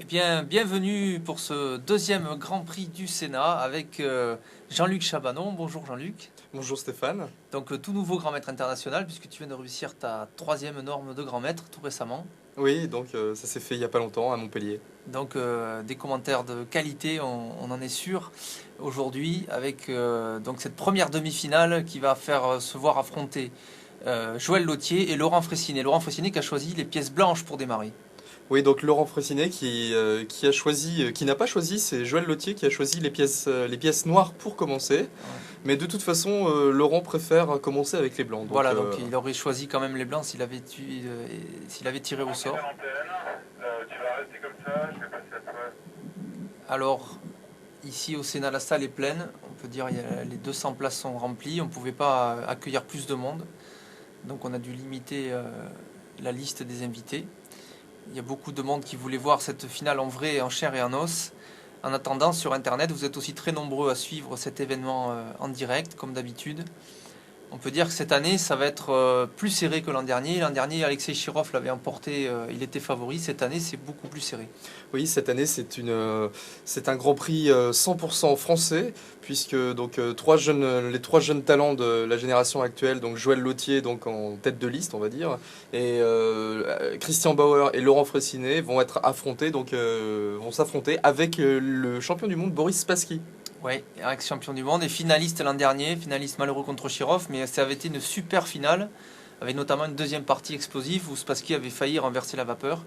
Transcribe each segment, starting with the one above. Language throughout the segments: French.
Bien, bienvenue pour ce deuxième Grand Prix du Sénat avec Jean-Luc Chabanon. Bonjour Jean-Luc. Bonjour Stéphane. Donc tout nouveau grand maître international puisque tu viens de réussir ta troisième norme de grand maître tout récemment. Oui, donc ça s'est fait il n'y a pas longtemps à Montpellier. Donc des commentaires de qualité, on en est sûr aujourd'hui avec donc cette première demi-finale qui va faire se voir affronter Joël Lautier et Laurent Fraissinet. Laurent Fraissinet qui a choisi les pièces blanches pour démarrer. Oui, donc Laurent Fraissinet qui a choisi, qui n'a pas choisi, c'est Joël Lautier qui a choisi les pièces noires pour commencer. Ouais. Mais de toute façon, Laurent préfère commencer avec les blancs. Donc, voilà, donc il aurait choisi quand même les blancs s'il avait tiré au sort. Tu vas rester comme ça, je vais passer à toi. Alors, ici au Sénat, la salle est pleine. On peut dire les 200 places sont remplies. On ne pouvait pas accueillir plus de monde. Donc on a dû limiter la liste des invités. Il y a beaucoup de monde qui voulait voir cette finale en vrai, en chair et en os. En attendant, sur Internet, vous êtes aussi très nombreux à suivre cet événement en direct, comme d'habitude. On peut dire que cette année, ça va être plus serré que l'an dernier. L'an dernier, Alexei Chirov l'avait emporté, il était favori. Cette année, c'est beaucoup plus serré. Oui, cette année, c'est un Grand Prix 100% français, puisque donc, les trois jeunes talents de la génération actuelle, donc Joël Lautier donc, en tête de liste, on va dire, et Christian Bauer et Laurent Fraissinet vont s'affronter avec le champion du monde Boris Spassky. Oui, ex-champion du monde et finaliste l'an dernier, finaliste malheureux contre Chirov, mais ça avait été une super finale, avec notamment une deuxième partie explosive où Spassky avait failli renverser la vapeur.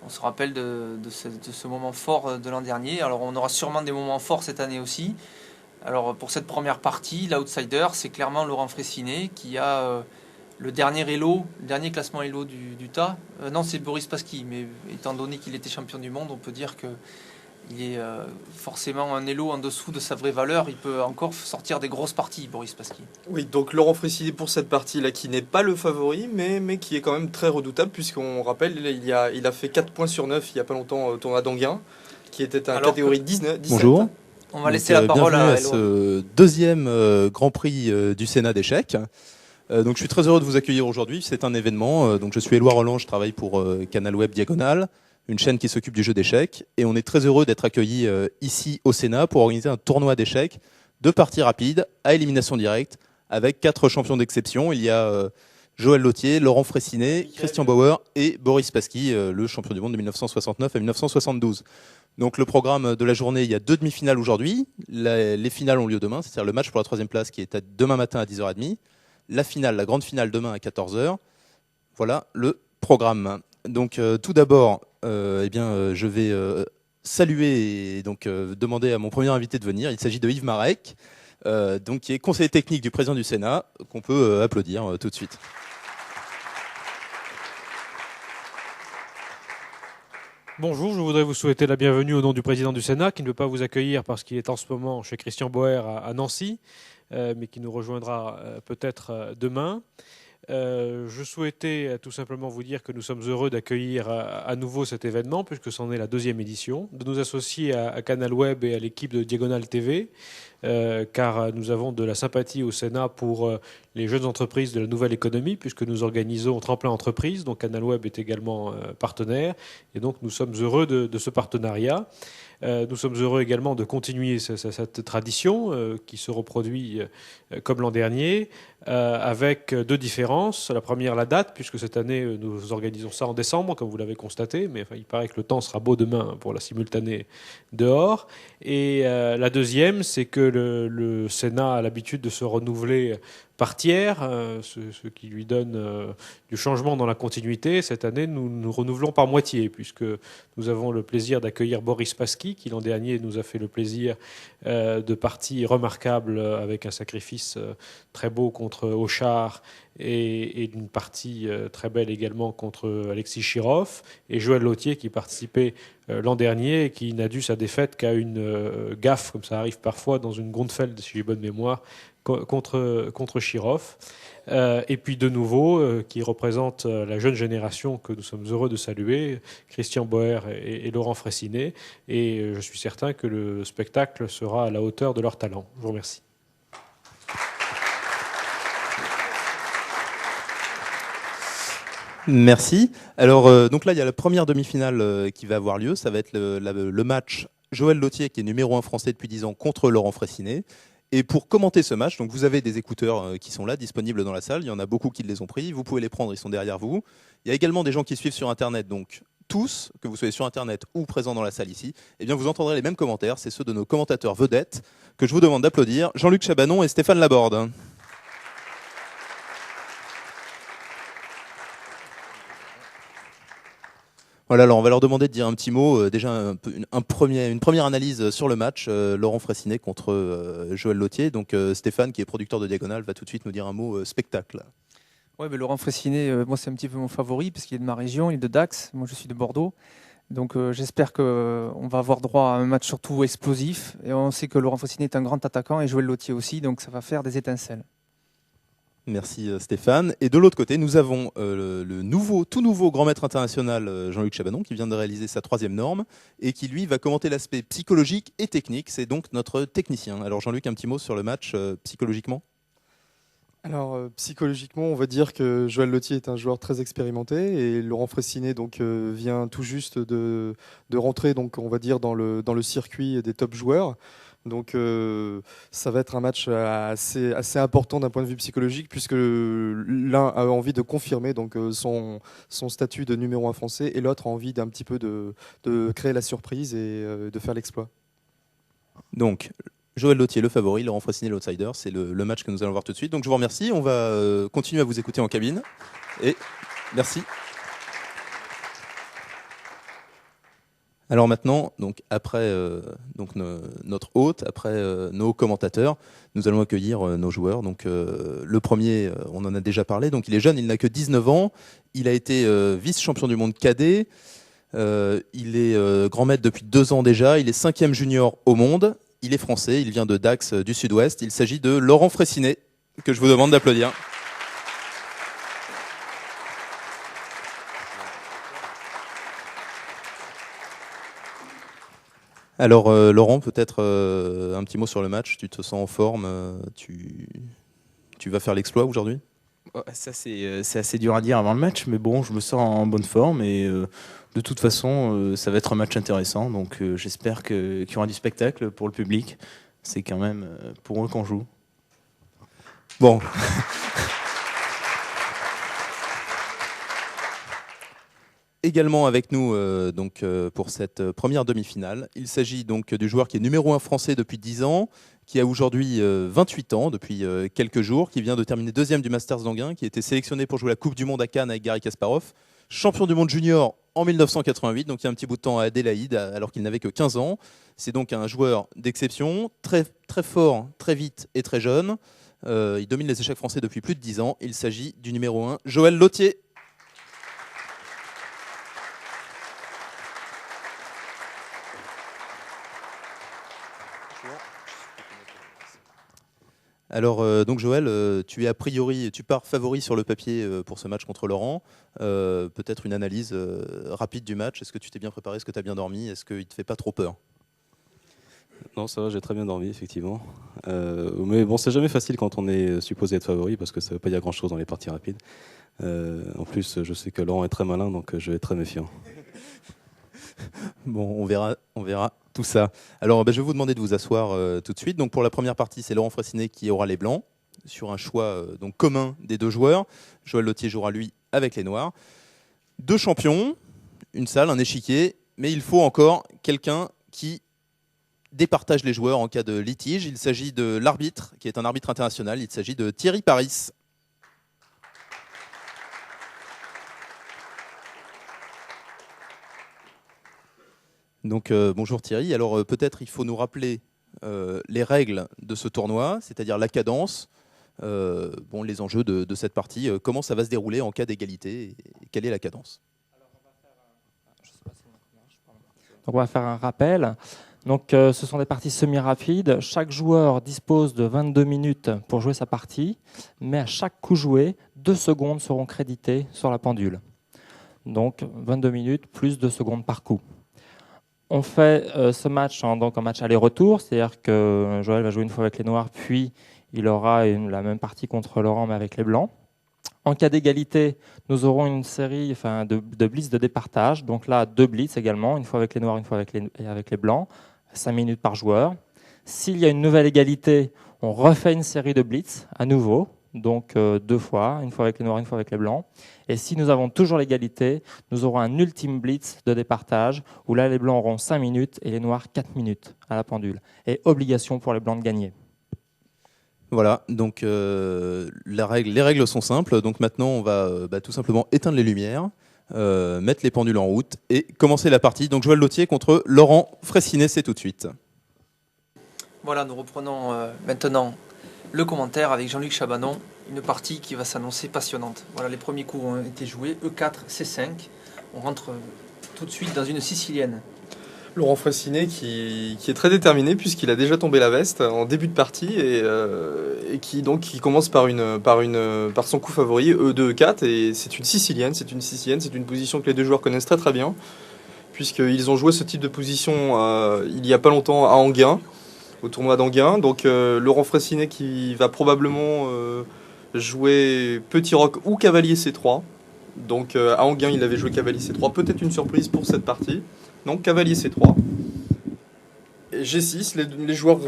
On se rappelle de ce moment fort de l'an dernier. Alors on aura sûrement des moments forts cette année aussi. Alors pour cette première partie, l'outsider, c'est clairement Laurent Fraissinet qui a le dernier classement Elo du tas. Non, c'est Boris Spassky, mais étant donné qu'il était champion du monde, on peut dire que il est forcément un élo en dessous de sa vraie valeur. Il peut encore sortir des grosses parties, Boris Spassky. Oui, donc Laurent Fraissinet pour cette partie-là, qui n'est pas le favori, mais qui est quand même très redoutable, puisqu'on rappelle, il a fait 4 points sur 9 il n'y a pas longtemps au tournoi d'Anguin, qui était un catégorie 17. Bonjour. On va laisser la parole à ce deuxième Grand Prix du Sénat d'échecs. Donc je suis très heureux de vous accueillir aujourd'hui. C'est un événement. Donc je suis Éloi Roland, je travaille pour Canal Web Diagonale, une chaîne qui s'occupe du jeu d'échecs. Et on est très heureux d'être accueillis ici au Sénat pour organiser un tournoi d'échecs de parties rapides à élimination directe avec 4 champions d'exception. Il y a Joël Lautier, Laurent Fraissinet, Christian Bauer et Boris Spassky, le champion du monde de 1969 à 1972. Donc le programme de la journée, il y a 2 demi-finales aujourd'hui. Les finales ont lieu demain, c'est-à-dire le match pour la 3e place qui est demain matin à 10h30. La finale, la grande finale demain à 14h. Voilà le programme. Donc tout d'abord, je vais saluer et donc demander à mon premier invité de venir. Il s'agit de Yves Marek, donc qui est conseiller technique du président du Sénat, qu'on peut applaudir tout de suite. Bonjour, je voudrais vous souhaiter la bienvenue au nom du président du Sénat, qui ne peut pas vous accueillir parce qu'il est en ce moment chez Christian Bauer à Nancy, mais qui nous rejoindra peut-être demain. Je souhaitais tout simplement vous dire que nous sommes heureux d'accueillir à nouveau cet événement, puisque c'en est la 2e édition, de nous associer à Canal Web et à l'équipe de Diagonale TV, car nous avons de la sympathie au Sénat pour les jeunes entreprises de la nouvelle économie, puisque nous organisons Tremplin Entreprise, donc Canal Web est également partenaire, et donc nous sommes heureux de ce partenariat. Nous sommes heureux également de continuer cette tradition qui se reproduit comme l'an dernier, avec 2 différences. La première, la date, puisque cette année, nous organisons ça en décembre, comme vous l'avez constaté, mais enfin, il paraît que le temps sera beau demain pour la simultanée dehors. Et la deuxième, c'est que le Sénat a l'habitude de se renouveler par tiers, ce qui lui donne du changement dans la continuité. Cette année, nous renouvelons par moitié, puisque nous avons le plaisir d'accueillir Boris Spassky, qui l'an dernier nous a fait le plaisir de parties remarquables avec un sacrifice très beau contre Auchard et d'une partie très belle également contre Alexis Chirov, et Joël Lautier qui participait l'an dernier et qui n'a dû sa défaite qu'à une gaffe, comme ça arrive parfois dans une Grundfeld, si j'ai bonne mémoire, contre Chirov. Et puis de nouveau, qui représente la jeune génération que nous sommes heureux de saluer, Christian Boer et Laurent Fraissinet. Et je suis certain que le spectacle sera à la hauteur de leur talent. Je vous remercie. Merci. Alors, donc là, il y a la première demi-finale qui va avoir lieu. Ça va être le match Joël Lautier, qui est numéro 1 français depuis 10 ans, contre Laurent Fraissinet. Et pour commenter ce match, donc vous avez des écouteurs qui sont là, disponibles dans la salle. Il y en a beaucoup qui les ont pris. Vous pouvez les prendre, ils sont derrière vous. Il y a également des gens qui suivent sur Internet. Donc tous, que vous soyez sur Internet ou présents dans la salle ici, eh bien vous entendrez les mêmes commentaires. C'est ceux de nos commentateurs vedettes que je vous demande d'applaudir. Jean-Luc Chabanon et Stéphane Laborde. Voilà, alors on va leur demander de dire un petit mot, déjà une première analyse sur le match, Laurent Fraissinet contre Joël Lautier. Donc Stéphane, qui est producteur de Diagonale, va tout de suite nous dire un mot spectacle. Ouais, mais Laurent Fraissinet, moi c'est un petit peu mon favori, parce qu'il est de ma région, il est de Dax, moi je suis de Bordeaux. Donc j'espère qu'on va avoir droit à un match surtout explosif. Et on sait que Laurent Fraissinet est un grand attaquant, et Joël Lautier aussi, donc ça va faire des étincelles. Merci Stéphane. Et de l'autre côté, nous avons tout nouveau grand maître international Jean-Luc Chabanon, qui vient de réaliser sa 3e norme et qui lui va commenter l'aspect psychologique et technique. C'est donc notre technicien. Alors Jean-Luc, un petit mot sur le match psychologiquement. Alors psychologiquement, on va dire que Joël Lautier est un joueur très expérimenté et Laurent Fraissinet donc vient tout juste de rentrer, donc on va dire dans le circuit des top joueurs. Donc ça va être un match assez important d'un point de vue psychologique, puisque l'un a envie de confirmer donc son statut de numéro 1 français et l'autre a envie d'un petit peu de créer la surprise et de faire l'exploit. Donc Joël Lautier le favori, Laurent Fraissinet l'outsider, c'est le match que nous allons voir tout de suite. Donc je vous remercie, on va continuer à vous écouter en cabine et merci. Alors maintenant, donc après notre hôte, après nos commentateurs, nous allons accueillir nos joueurs. Donc le premier, on en a déjà parlé. Donc il est jeune, il n'a que 19 ans. Il a été vice-champion du monde cadet. Il est grand maître depuis 2 ans déjà. Il est 5e junior au monde. Il est français. Il vient de Dax du Sud-Ouest. Il s'agit de Laurent Fraissinet, que je vous demande d'applaudir. Alors Laurent, peut-être un petit mot sur le match. Tu te sens en forme, tu vas faire l'exploit aujourd'hui? Ça c'est assez dur à dire avant le match, mais bon, je me sens en bonne forme et de toute façon, ça va être un match intéressant. Donc j'espère qu'il y aura du spectacle pour le public. C'est quand même pour eux qu'on joue. Bon. Également avec nous pour cette première demi-finale. Il s'agit donc du joueur qui est numéro 1 français depuis 10 ans, qui a aujourd'hui 28 ans, depuis quelques jours, qui vient de terminer 2e du Masters d'Anguin, qui a été sélectionné pour jouer la Coupe du Monde à Cannes avec Garry Kasparov, champion du monde junior en 1988, donc il y a un petit bout de temps à Adélaïde, alors qu'il n'avait que 15 ans. C'est donc un joueur d'exception, très, très fort, très vite et très jeune. Il domine les échecs français depuis plus de 10 ans. Il s'agit du numéro 1, Joël Lautier. Alors donc Joël, tu pars favori sur le papier pour ce match contre Laurent. Peut-être une analyse rapide du match. Est-ce que tu t'es bien préparé? Est-ce que tu as bien dormi? Est-ce qu'il ne te fait pas trop peur? Non, ça va, j'ai très bien dormi, effectivement. Mais bon, c'est jamais facile quand on est supposé être favori, parce que ça ne veut pas dire grand-chose dans les parties rapides. En plus, je sais que Laurent est très malin, donc je vais être très méfiant. Bon, on verra tout ça. Alors, je vais vous demander de vous asseoir tout de suite. Donc, pour la première partie, c'est Laurent Fraissinet qui aura les blancs, sur un choix donc commun des 2 joueurs. Joël Lautier jouera, lui, avec les noirs. 2 champions, une salle, un échiquier, mais il faut encore quelqu'un qui départage les joueurs en cas de litige. Il s'agit de l'arbitre, qui est un arbitre international. Il s'agit de Thierry Paris. Donc bonjour Thierry. Alors peut-être il faut nous rappeler les règles de ce tournoi, c'est-à-dire la cadence, les enjeux de cette partie. Comment ça va se dérouler en cas d'égalité et quelle est la cadence? Donc on va faire un rappel. Donc ce sont des parties semi-rapides. Chaque joueur dispose de 22 minutes pour jouer sa partie, mais à chaque coup joué, 2 secondes seront créditées sur la pendule. Donc 22 minutes plus 2 secondes par coup. On fait ce match en match aller-retour, c'est-à-dire que Joël va jouer une fois avec les noirs, puis il aura la même partie contre Laurent, mais avec les blancs. En cas d'égalité, nous aurons une série de blitz de départage. Donc là, 2 blitz également, une fois avec les noirs, une fois avec les blancs, 5 minutes par joueur. S'il y a une nouvelle égalité, on refait une série de blitz à nouveau, donc 2 fois, une fois avec les noirs, une fois avec les blancs. Et si nous avons toujours l'égalité, nous aurons un ultime blitz de départage, où là, les blancs auront 5 minutes et les noirs 4 minutes à la pendule. Et obligation pour les blancs de gagner. Voilà, donc les règles sont simples. Donc maintenant, on va tout simplement éteindre les lumières, mettre les pendules en route et commencer la partie. Donc Joël Lautier contre Laurent Fraissinet, c'est tout de suite. Voilà, nous reprenons maintenant le commentaire avec Jean-Luc Chabanon. Une partie qui va s'annoncer passionnante. Voilà, les premiers coups ont été joués, E4, C5. On rentre tout de suite dans une sicilienne. Laurent Fraissinet qui est très déterminé puisqu'il a déjà tombé la veste en début de partie et qui commence par son coup favori E2 E4 et c'est une sicilienne, c'est une position que les deux joueurs connaissent très très bien puisqu'ils ont joué ce type de position il y a pas longtemps à Enghien, au tournoi d'Enghien. Donc Laurent Fraissinet qui va probablement jouer petit roc ou cavalier C3. Donc à Enghien il avait joué cavalier C3, peut-être une surprise pour cette partie. Donc cavalier C3 et G6, les joueurs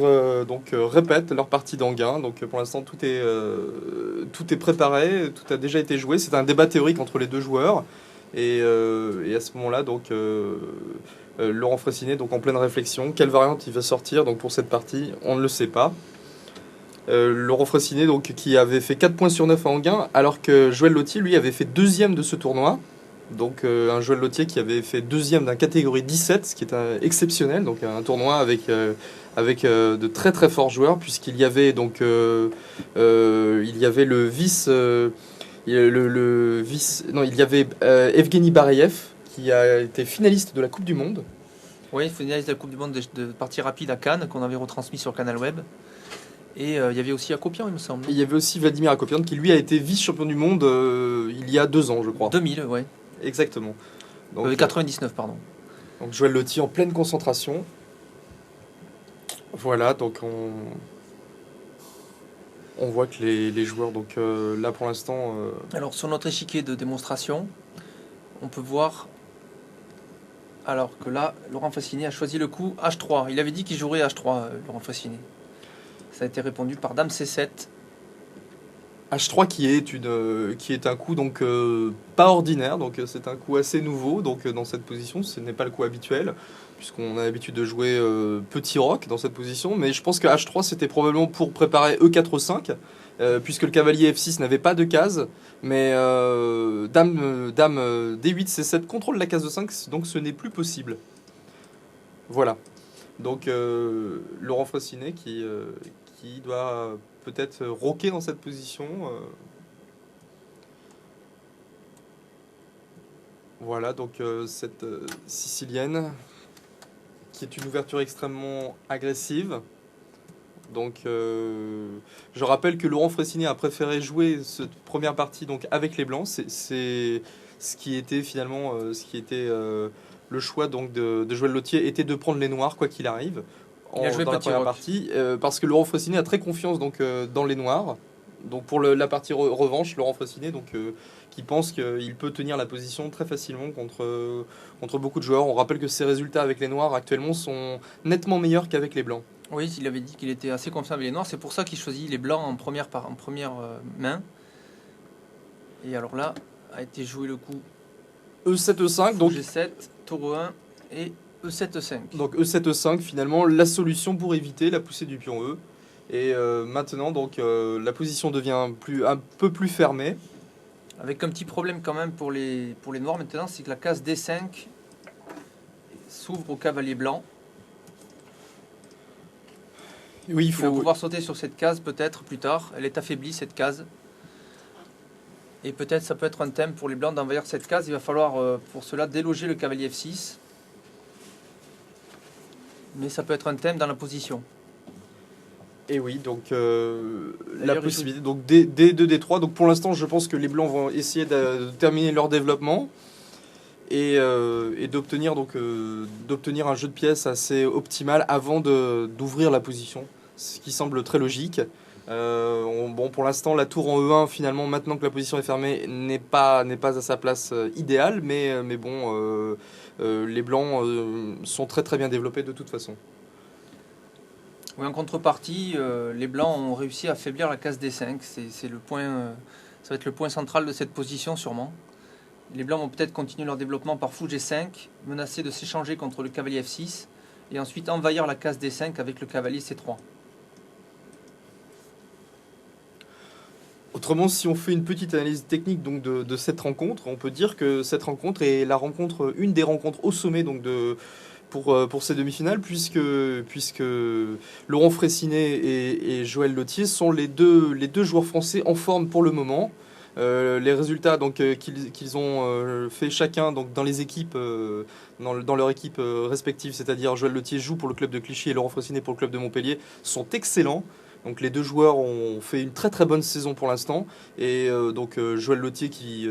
répètent leur partie d'Enghien. Donc pour l'instant tout est préparé, tout a déjà été joué. C'est un débat théorique entre les deux joueurs et à ce moment-là Laurent Fraissinet donc en pleine réflexion. Quelle variante il va sortir donc pour cette partie, on ne le sait pas. Laurent Fraissinet donc qui avait fait 4 points sur 9 à Enghien alors que Joël Lautier lui avait fait 2e de ce tournoi. Donc un Joël Lautier qui avait fait 2e d'un catégorie 17, ce qui est exceptionnel, donc un tournoi avec de très très forts joueurs puisqu'il y avait le vice, il y avait Evgeny Bareyev qui a été finaliste de la Coupe du Monde. Oui, finaliste de la Coupe du Monde de partie rapide à Cannes qu'on avait retransmis sur Canal Web. Et il y avait aussi Akopian, il me semble. Et il y avait aussi Vladimir Akopian qui lui a été vice-champion du monde il y a 2 ans, je crois. 2000, oui. Exactement. Donc, 99, pardon. Donc Joël Lautier en pleine concentration. Voilà, donc on voit que les joueurs, donc là pour l'instant... Alors sur notre échiquier de démonstration, on peut voir alors que là, Laurent Fraissinet a choisi le coup H3. Il avait dit qu'il jouerait H3, Laurent Fraissinet. Ça a été répondu par Dame C7. H3 qui est un coup donc pas ordinaire, donc c'est un coup assez nouveau donc dans cette position, ce n'est pas le coup habituel puisqu'on a l'habitude de jouer petit roc dans cette position, mais je pense que H3 c'était probablement pour préparer E4-5 puisque le cavalier F6 n'avait pas de case, mais dame D8 C7 contrôle la case de 5, donc ce n'est plus possible. Voilà. Donc Laurent Fraissinet qui doit peut-être roquer dans cette position. Voilà, donc cette sicilienne qui est une ouverture extrêmement agressive. Donc je rappelle que Laurent Fraissinet a préféré jouer cette première partie donc avec les blancs. C'est ce qui était finalement le choix donc de Joël Lautier était de prendre les noirs quoi qu'il arrive. Il a joué dans la petit première roc. partie parce que Laurent Fraissinet a très confiance donc dans les noirs. Donc pour la partie revanche, Laurent Fraissinet donc qui pense qu'il peut tenir la position très facilement contre beaucoup de joueurs. On rappelle que ses résultats avec les noirs actuellement sont nettement meilleurs qu'avec les blancs. Oui, il avait dit qu'il était assez confiant avec les noirs. C'est pour ça qu'il choisit les blancs en première main. Et alors là, a été joué le coup E7, E5, donc G7, taureau 1 et E7, E5. Donc E7, E5, finalement, la solution pour éviter la poussée du pion E. Et maintenant, donc, la position devient un peu plus fermée. Avec un petit problème quand même pour les noirs maintenant, c'est que la case D5 s'ouvre au cavalier blanc. Oui, il Il va faut... pouvoir sauter sur cette case peut-être plus tard. Elle est affaiblie cette case. Et peut-être ça peut être un thème pour les blancs d'envahir cette case. Il va falloir pour cela déloger le cavalier F6. mais ça peut être un thème dans la position. Et oui, donc la D'ailleurs, possibilité, donc D2, D3. Donc pour l'instant, je pense que les Blancs vont essayer de terminer leur développement et d'obtenir un jeu de pièces assez optimal avant d'ouvrir la position, ce qui semble très logique. Bon, pour l'instant, la tour en E1, finalement, maintenant que la position est fermée, n'est pas à sa place idéale, mais bon, les Blancs sont très très bien développés de toute façon. Oui, en contrepartie, les Blancs ont réussi à affaiblir la case D5. C'est le point, ça va être le point central de cette position sûrement. Les Blancs vont peut-être continuer leur développement par fou G5, menacés de s'échanger contre le cavalier F6, et ensuite envahir la case D5 avec le cavalier C3. Autrement, si on fait une petite analyse technique donc de cette rencontre, on peut dire que cette rencontre est une des rencontres au sommet donc pour ces demi-finales, puisque Laurent Fraissinet et Joël Lautier sont les deux joueurs français en forme pour le moment. Les résultats donc qu'ils ont fait chacun donc dans les équipes dans leur équipe respective, c'est-à-dire Joël Lautier joue pour le club de Clichy et Laurent Fraissinet pour le club de Montpellier, sont excellents. Donc les deux joueurs ont fait une très très bonne saison pour l'instant, et donc Joël Lautier qui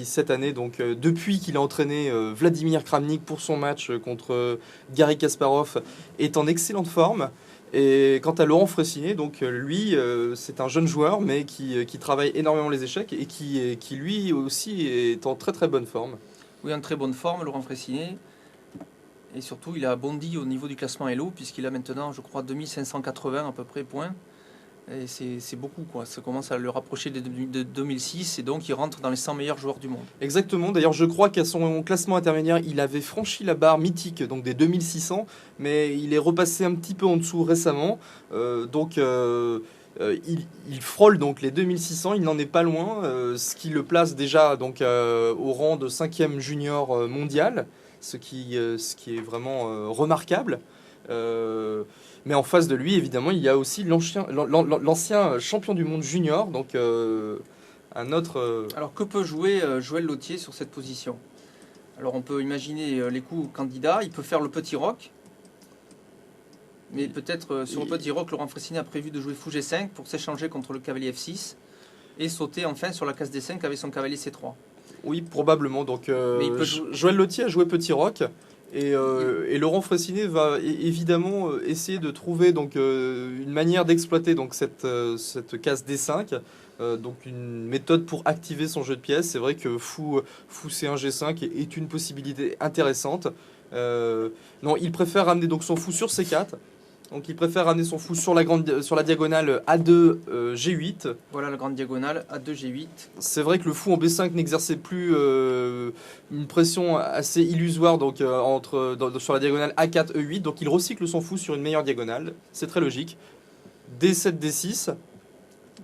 cette année, donc depuis qu'il a entraîné Vladimir Kramnik pour son match contre Garry Kasparov, est en excellente forme. Et quant à Laurent Fraissinet, donc lui c'est un jeune joueur mais qui travaille énormément les échecs et qui lui aussi est en très très bonne forme. Oui, en très bonne forme, Laurent Fraissinet. Et surtout, il a bondi au niveau du classement Elo, puisqu'il a maintenant, je crois, 2580 à peu près points. Et c'est beaucoup, quoi. Ça commence à le rapprocher de 2006, et donc il rentre dans les 100 meilleurs joueurs du monde. Exactement. D'ailleurs, je crois qu'à son classement intermédiaire, il avait franchi la barre mythique, donc des 2600, mais il est repassé un petit peu en dessous récemment. Il frôle donc les 2600, il n'en est pas loin, ce qui le place déjà donc, au rang de 5e junior mondial. Ce qui est vraiment remarquable. Mais en face de lui, évidemment, il y a aussi l'ancien champion du monde junior, donc un autre... Alors, que peut jouer Joël Lautier sur cette position? Alors, on peut imaginer les coups candidats. Il peut faire le petit roc. Mais peut-être sur le petit roc, Laurent Fraissinet a prévu de jouer fou G5 pour s'échanger contre le cavalier F6 et sauter enfin sur la case D5 avec son cavalier C3. Oui, probablement. Donc, Joël Lautier a joué petit roc. Et Laurent Fraissinet va évidemment essayer de trouver donc, une manière d'exploiter donc, cette case D5. Donc une méthode pour activer son jeu de pièces. C'est vrai que fou C1 G5 est une possibilité intéressante. Non, il préfère ramener donc, son fou sur C4. Donc il préfère ramener son fou sur la diagonale A2 G8. Voilà la grande diagonale A2 G8. C'est vrai que le fou en B5 n'exerçait plus une pression assez illusoire donc, sur la diagonale A4 E8. Donc il recycle son fou sur une meilleure diagonale. C'est très logique. D7 D6.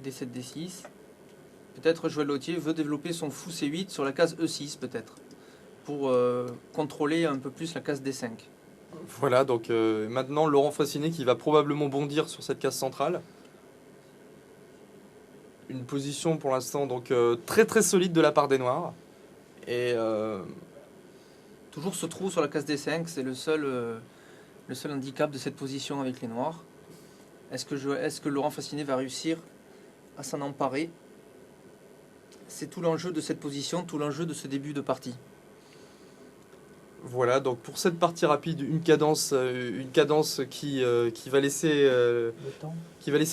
D7 D6. Peut-être Joël Lautier veut développer son fou C8 sur la case E6 peut-être. Pour contrôler un peu plus la case D5. Voilà, donc maintenant Laurent Fraissinet qui va probablement bondir sur cette case centrale. Une position pour l'instant donc très très solide de la part des Noirs. Et toujours ce trou sur la case D5, c'est le seul handicap de cette position avec les Noirs. Est-ce que Laurent Fraissinet va réussir à s'en emparer? C'est tout l'enjeu de cette position, tout l'enjeu de ce début de partie. Voilà, donc pour cette partie rapide, une cadence qui va laisser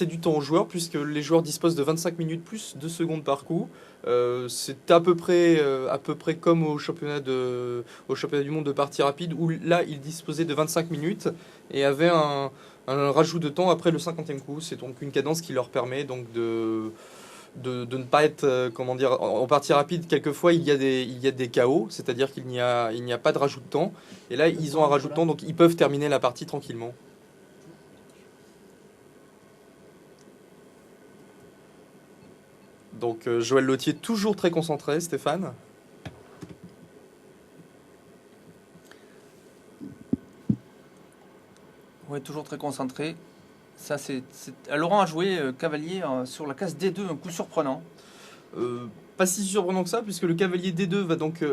du temps aux joueurs, puisque les joueurs disposent de 25 minutes plus 2 secondes par coup. C'est à peu près comme au championnat du monde de partie rapide, où là, ils disposaient de 25 minutes et avaient un rajout de temps après le 50e coup. C'est donc une cadence qui leur permet donc de ne pas être, en partie rapide, quelquefois il y a des KO, c'est-à-dire qu'il n'y a pas de rajout de temps. Et là, ils ont un rajout de temps, donc ils peuvent terminer la partie tranquillement. Donc Joël Lautier, toujours très concentré, Stéphane. Oui, toujours très concentré. Ça, Laurent a joué cavalier sur la case D2, un coup surprenant. Pas si surprenant que ça, puisque le cavalier D2 va donc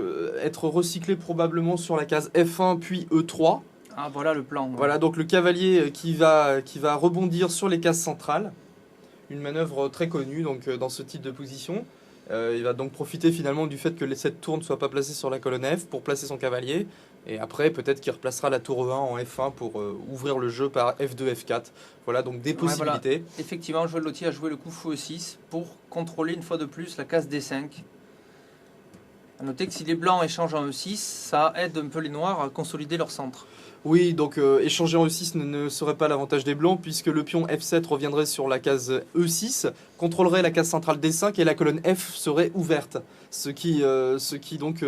être recyclé probablement sur la case F1 puis E3. Ah, voilà le plan. Voilà, donc le cavalier qui va rebondir sur les cases centrales. Une manœuvre très connue donc, dans ce type de position. Il va donc profiter finalement du fait que cette tour ne soit pas placée sur la colonne F pour placer son cavalier. Et après, peut-être qu'il replacera la tour E1 en F1 pour ouvrir le jeu par F2, F4. Voilà, donc des possibilités. Voilà. Effectivement, Joël Lautier a joué le coup fou E6 pour contrôler une fois de plus la case D5. A noter que si les blancs échangent en E6, ça aide un peu les noirs à consolider leur centre. Oui, donc échanger en E6 ne serait pas l'avantage des blancs puisque le pion F7 reviendrait sur la case E6, contrôlerait la case centrale D5 et la colonne F serait ouverte, ce qui donc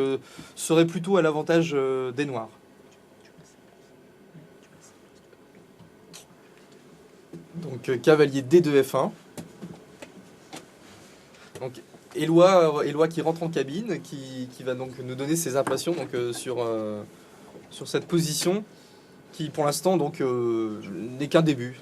serait plutôt à l'avantage des noirs. Donc cavalier D2 F1. Donc Éloi qui rentre en cabine, qui va donc nous donner ses impressions donc, sur cette position qui pour l'instant donc n'est qu'un début.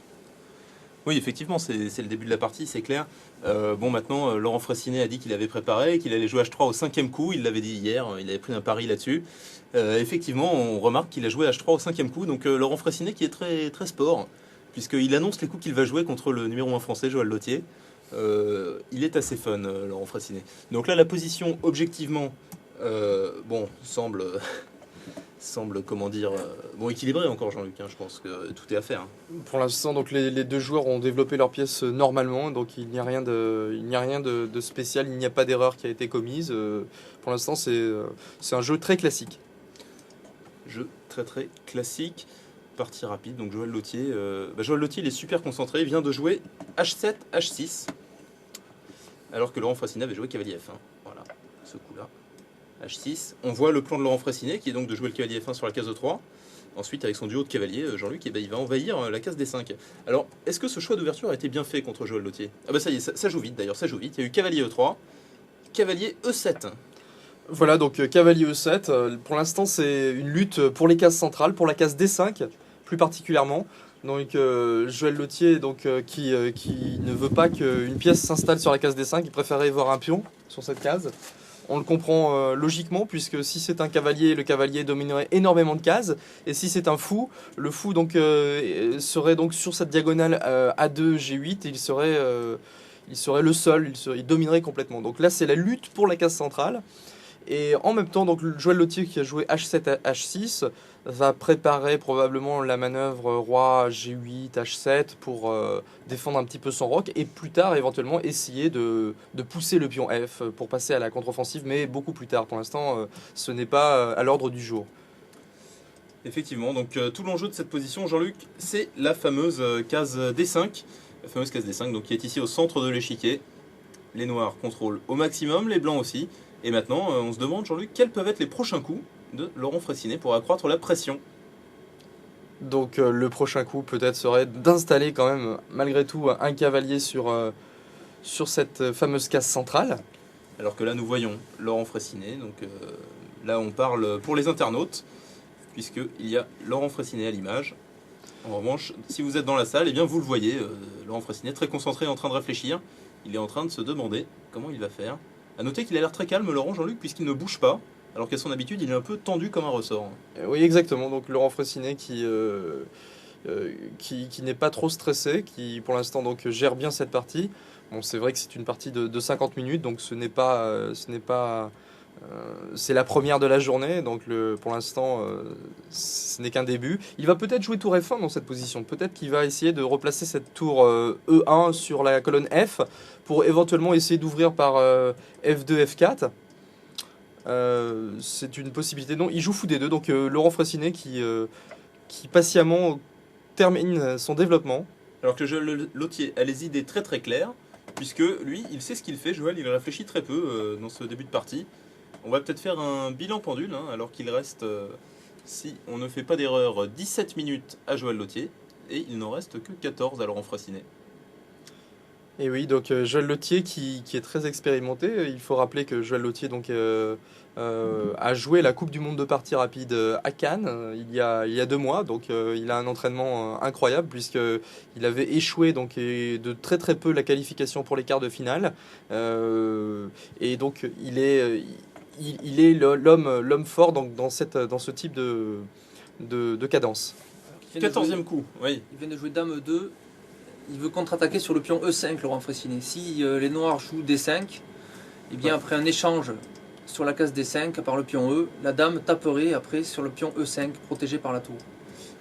Oui, effectivement, c'est le début de la partie, c'est clair. Maintenant, Laurent Fraissinet a dit qu'il avait préparé, qu'il allait jouer H3 au 5e coup. Il l'avait dit hier, il avait pris un pari là-dessus. Effectivement, on remarque qu'il a joué H3 au 5e coup. Donc Laurent Fraissinet qui est très, très sport, puisqu'il annonce les coups qu'il va jouer contre le numéro 1 français, Joël Lautier. Il est assez fun, Laurent Fraissinet. Donc là, la position, objectivement, semble équilibrée encore, Jean-Luc. Je pense que tout est à faire. Pour l'instant, donc les deux joueurs ont développé leurs pièces normalement, donc il n'y a rien de spécial, il n'y a pas d'erreur qui a été commise. Pour l'instant, c'est un jeu très classique. Jeu très très classique. Partie rapide. Donc Joël Lautier, il est super concentré. Il vient de jouer H7, H6, alors que Laurent Fraissinet avait joué cavalier F1. Voilà, ce coup-là. H6. On voit le plan de Laurent Fraissinet qui est donc de jouer le cavalier F1 sur la case E3. Ensuite, avec son duo de cavaliers, Jean-Luc, il va envahir la case D5. Alors, est-ce que ce choix d'ouverture a été bien fait contre Joël Lautier? Ah bah ça y est, ça joue vite d'ailleurs, ça joue vite. Il y a eu cavalier E3, cavalier E7. Voilà, donc cavalier E7. Pour l'instant, c'est une lutte pour les cases centrales, pour la case D5 plus particulièrement. Donc Joël Lautier qui ne veut pas qu'une pièce s'installe sur la case D5, il préférait voir un pion sur cette case. On le comprend logiquement, puisque si c'est un cavalier, le cavalier dominerait énormément de cases. Et si c'est un fou, le fou serait donc sur cette diagonale A2, G8, et il serait le seul, il dominerait complètement. Donc là, c'est la lutte pour la case centrale. Et en même temps, donc Joël Lautier qui a joué H7 à H6 va préparer probablement la manœuvre roi G8 H7 pour défendre un petit peu son roc et plus tard éventuellement essayer de pousser le pion F pour passer à la contre-offensive, mais beaucoup plus tard. Pour l'instant, ce n'est pas à l'ordre du jour. Effectivement, donc tout l'enjeu de cette position, Jean-Luc, c'est la fameuse case D5. La fameuse case D5 donc, qui est ici au centre de l'échiquier. Les noirs contrôlent au maximum, les blancs aussi. Et maintenant, on se demande, Jean-Luc, quels peuvent être les prochains coups de Laurent Fraissinet pour accroître la pression? Donc le prochain coup peut-être serait d'installer quand même malgré tout un cavalier sur cette fameuse case centrale. Alors que là nous voyons Laurent Fraissinet, donc là on parle pour les internautes, puisqu'il y a Laurent Fraissinet à l'image. En revanche, si vous êtes dans la salle, eh bien vous le voyez, Laurent Fraissinet très concentré en train de réfléchir. Il est en train de se demander comment il va faire. A noter qu'il a l'air très calme, Laurent, Jean-Luc, puisqu'il ne bouge pas, alors qu'à son habitude, il est un peu tendu comme un ressort. Oui, exactement. Donc Laurent Fraissinet qui n'est pas trop stressé, qui pour l'instant donc gère bien cette partie. Bon, c'est vrai que c'est une partie de 50 minutes, donc c'est la première de la journée, donc pour l'instant, ce n'est qu'un début. Il va peut-être jouer tour F1 dans cette position. Peut-être qu'il va essayer de replacer cette tour E1 sur la colonne F pour éventuellement essayer d'ouvrir par F2, F4. C'est une possibilité. Non, il joue fou D2, donc Laurent Fraissinet qui patiemment termine son développement. Alors que Joël Lautier a les idées très très claires, puisque lui, il sait ce qu'il fait. Joël, il réfléchit très peu dans ce début de partie. On va peut-être faire un bilan pendule, alors qu'il reste, si on ne fait pas d'erreur, 17 minutes à Joël Lautier, et il n'en reste que 14 à Laurent Fraissinet. Et oui, donc Joël Lautier qui est très expérimenté. Il faut rappeler que Joël Lautier a joué la Coupe du Monde de partie rapide à Cannes il y a 2 mois. Donc il a un entraînement incroyable puisqu'il avait échoué et de très très peu la qualification pour les quarts de finale. Et donc il est l'homme fort dans ce type de cadence. Il vient de jouer- 14e coup, oui. Il vient de jouer Dame 2. Il veut contre-attaquer sur le pion E5, Laurent Fressinet. Si les Noirs jouent D5, et bien après un échange sur la case D5 par le pion E, la Dame taperait après sur le pion E5, protégé par la tour.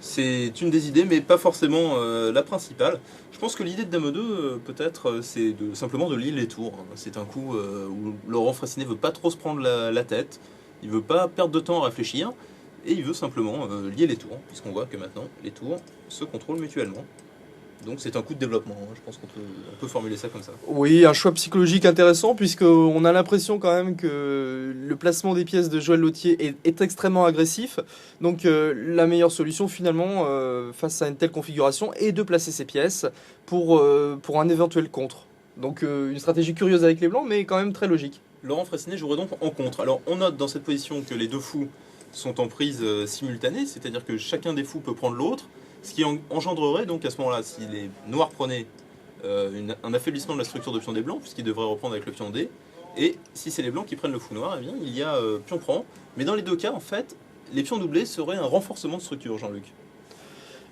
C'est une des idées, mais pas forcément la principale. Je pense que l'idée de Dame 2, peut-être, c'est simplement de lier les tours. C'est un coup où Laurent Fressinet veut pas trop se prendre la tête, il veut pas perdre de temps à réfléchir, et il veut simplement lier les tours, puisqu'on voit que maintenant les tours se contrôlent mutuellement. Donc c'est un coup de développement, hein. Je pense qu'on peut formuler ça comme ça. Oui, un choix psychologique intéressant puisqu'on a l'impression quand même que le placement des pièces de Joël Lautier est extrêmement agressif. Donc la meilleure solution finalement face à une telle configuration est de placer ces pièces pour un éventuel contre. Donc une stratégie curieuse avec les blancs mais quand même très logique. Laurent Fressinet jouerait donc en contre. Alors on note dans cette position que les deux fous sont en prise simultanée, c'est-à-dire que chacun des fous peut prendre l'autre, ce qui engendrerait donc à ce moment-là, si les noirs prenaient un affaiblissement de la structure de pion des blancs, puisqu'ils devraient reprendre avec le pion D, et si c'est les blancs qui prennent le fou noir, eh bien il y a pion prend, mais dans les deux cas en fait, les pions doublés seraient un renforcement de structure, Jean-Luc.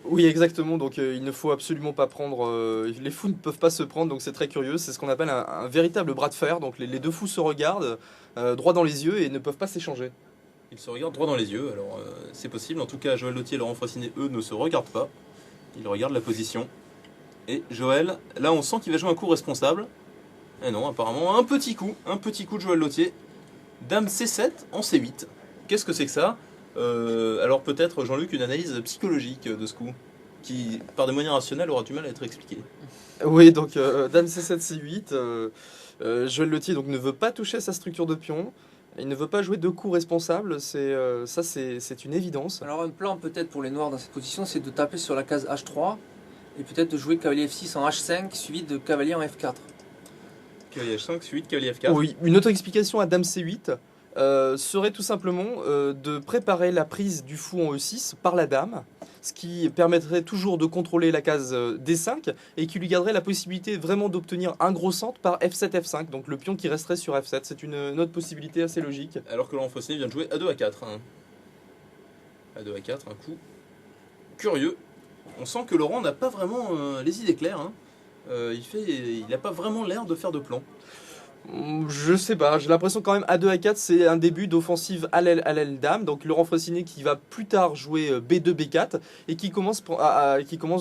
Oui, exactement. Donc il ne faut absolument pas prendre. Les fous ne peuvent pas se prendre, donc c'est très curieux. C'est ce qu'on appelle un véritable bras de fer. Donc les deux fous se regardent droit dans les yeux et ne peuvent pas s'échanger. Ils se regardent droit dans les yeux, alors c'est possible. En tout cas, Joël Lautier et Laurent Fressinet, eux, ne se regardent pas. Ils regardent la position. Et Joël, là, on sent qu'il va jouer un coup responsable. Et non, apparemment, un petit coup de Joël Lautier. Dame C7 en C8. Qu'est-ce que c'est que ça Alors peut-être, Jean-Luc, une analyse psychologique de ce coup, qui, par des moyens rationnels, aura du mal à être expliquée. Oui, donc Dame C7, C8. Joël Lautier donc, ne veut pas toucher à sa structure de pion. Il ne veut pas jouer de coups responsables, c'est une évidence. Alors un plan peut-être pour les Noirs dans cette position, c'est de taper sur la case H3 et peut-être de jouer cavalier F6 en H5 suivi de cavalier en F4. Cavalier H5, C8, cavalier F4. Oui, une autre explication à Dame C8 serait tout simplement de préparer la prise du fou en E6 par la Dame, ce qui permettrait toujours de contrôler la case D5 et qui lui garderait la possibilité vraiment d'obtenir un gros centre par F7, F5, donc le pion qui resterait sur F7. C'est une autre possibilité assez logique. Alors que Laurent Fressinet vient de jouer A2, A4. Hein. A2, A4, un coup curieux. On sent que Laurent n'a pas vraiment les idées claires. Hein. Il n'a pas vraiment l'air de faire de plan. Je sais pas, j'ai l'impression quand même A2, A4 c'est un début d'offensive à l'aile dame, donc Laurent Fressinet qui va plus tard jouer B2, B4 et qui commence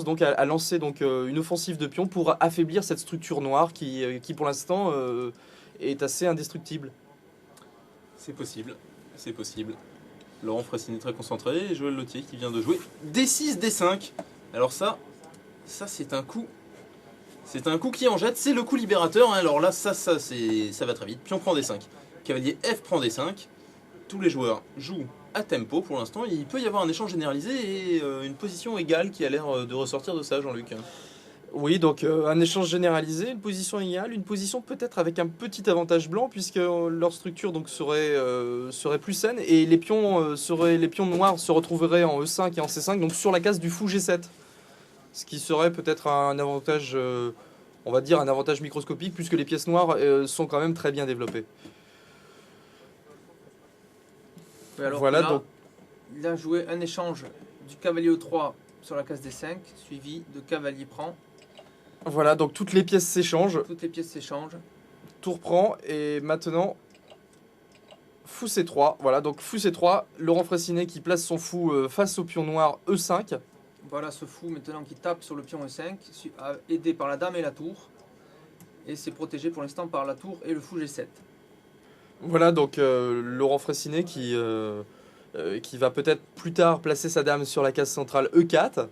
donc à lancer donc, une offensive de pion pour affaiblir cette structure noire qui pour l'instant est assez indestructible. C'est possible, c'est possible. Laurent Fressinet très concentré et Joël Lautier qui vient de jouer D6, D5. Alors ça c'est un coup. C'est un coup qui en jette, c'est le coup libérateur. Hein. Alors là, ça va très vite. Pion prend D5. Cavalier F prend D5. Tous les joueurs jouent à tempo pour l'instant. Il peut y avoir un échange généralisé et une position égale qui a l'air de ressortir de ça, Jean-Luc. Oui, donc un échange généralisé, une position égale, une position peut-être avec un petit avantage blanc puisque leur structure donc serait plus saine et les pions noirs se retrouveraient en E5 et en C5 donc sur la case du fou G7. Ce qui serait peut-être un avantage, on va dire un avantage microscopique puisque les pièces noires sont quand même très bien développées. Oui, alors Voilà là, donc. il a joué un échange du cavalier E3 sur la case D5 suivi de cavalier prend. Voilà, donc toutes les pièces s'échangent, Toutes les pièces s'échangent. tour prend, et maintenant, fou C3. Voilà, donc fou C3, Laurent Fressinet qui place son fou face au pion noir E5. Voilà ce fou maintenant qui tape sur le pion E5, aidé par la dame et la tour. Et c'est protégé pour l'instant par la tour et le fou G7. Voilà, donc Laurent Fressinet qui va peut-être plus tard placer sa dame sur la case centrale E4.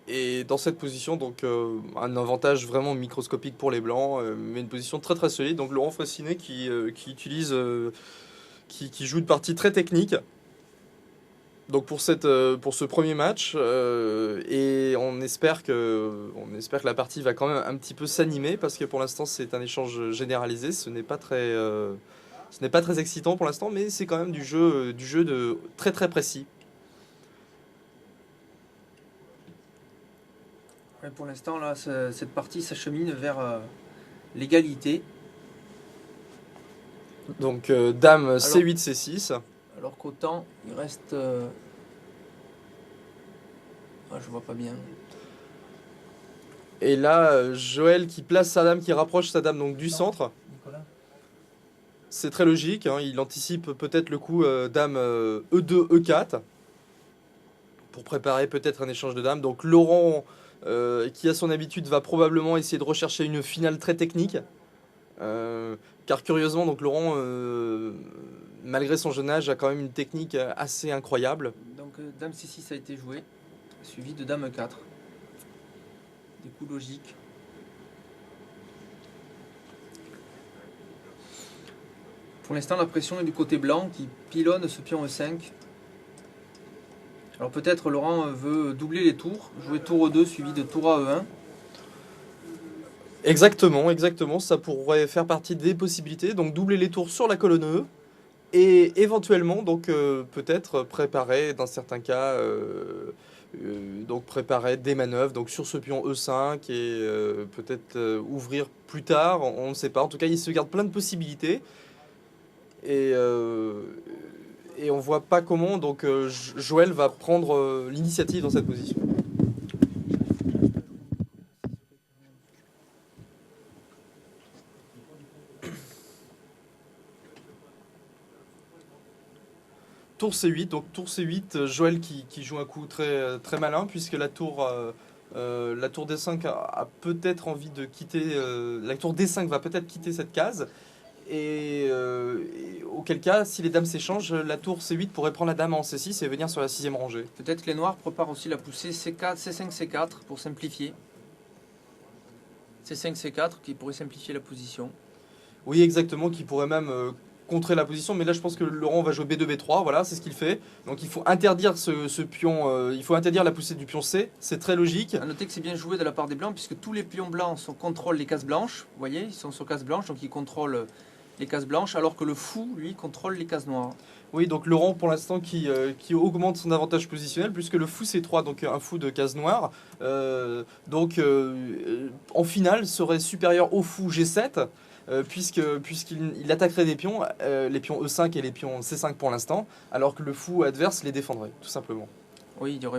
Et dans cette position, donc un avantage vraiment microscopique pour les blancs, mais une position très très solide. Donc Laurent Fressinet qui joue une partie très technique. Donc pour ce premier match, et on espère que la partie va quand même un petit peu s'animer parce que pour l'instant c'est un échange généralisé. Ce n'est pas très excitant pour l'instant, mais c'est quand même du jeu de très très précis. Ouais, pour l'instant là, cette partie s'achemine vers l'égalité. Donc dame C8, C6. Alors qu'autant il reste Ah, je vois pas bien. Et là, Joël qui place sa dame, qui rapproche sa dame donc du centre. Nicolas. C'est très logique, hein, il anticipe peut-être le coup dame E2, E4 pour préparer peut-être un échange de dames. Donc Laurent, qui a son habitude, va probablement essayer de rechercher une finale très technique. Car curieusement, donc Laurent, malgré son jeune âge, a quand même une technique assez incroyable. Donc dame C6 a été joué, suivi de dame E4. Des coups logiques. Pour l'instant, la pression est du côté blanc qui pilonne ce pion E5. Alors peut-être Laurent veut doubler les tours, jouer tour E2 suivi de tour à E1. Exactement, ça pourrait faire partie des possibilités. Donc doubler les tours sur la colonne E et éventuellement donc peut-être préparer dans certains cas donc préparer des manœuvres donc sur ce pion E5 et peut-être ouvrir plus tard, on ne sait pas. En tout cas, il se garde plein de possibilités et on voit pas comment donc Joël va prendre l'initiative dans cette position. Tour C8, donc tour C8, Joël qui joue un coup très, très malin puisque la tour D5 a peut-être envie de quitter, la tour D5 va peut-être quitter cette case et auquel cas si les dames s'échangent, la tour C8 pourrait prendre la dame en C6 et venir sur la 6e rangée. Peut-être que les noirs préparent aussi la poussée C4, C5, C4 pour simplifier. C5, C4 qui pourrait simplifier la position. Oui, exactement, qui pourrait même contrer la position, mais là je pense que Laurent va jouer B2, B3, voilà, c'est ce qu'il fait. Donc il faut interdire ce pion, il faut interdire la poussée du pion C, c'est très logique. A noter que c'est bien joué de la part des blancs puisque tous les pions blancs contrôlent les cases blanches, vous voyez, ils sont sur cases blanches, donc ils contrôlent les cases blanches, alors que le fou, lui, contrôle les cases noires. Oui, donc Laurent pour l'instant qui augmente son avantage positionnel, puisque le fou C3, donc un fou de case noire, en finale serait supérieur au fou G7, puisqu'il attaquerait des pions, les pions E5 et les pions C5 pour l'instant, alors que le fou adverse les défendrait, tout simplement. Oui, il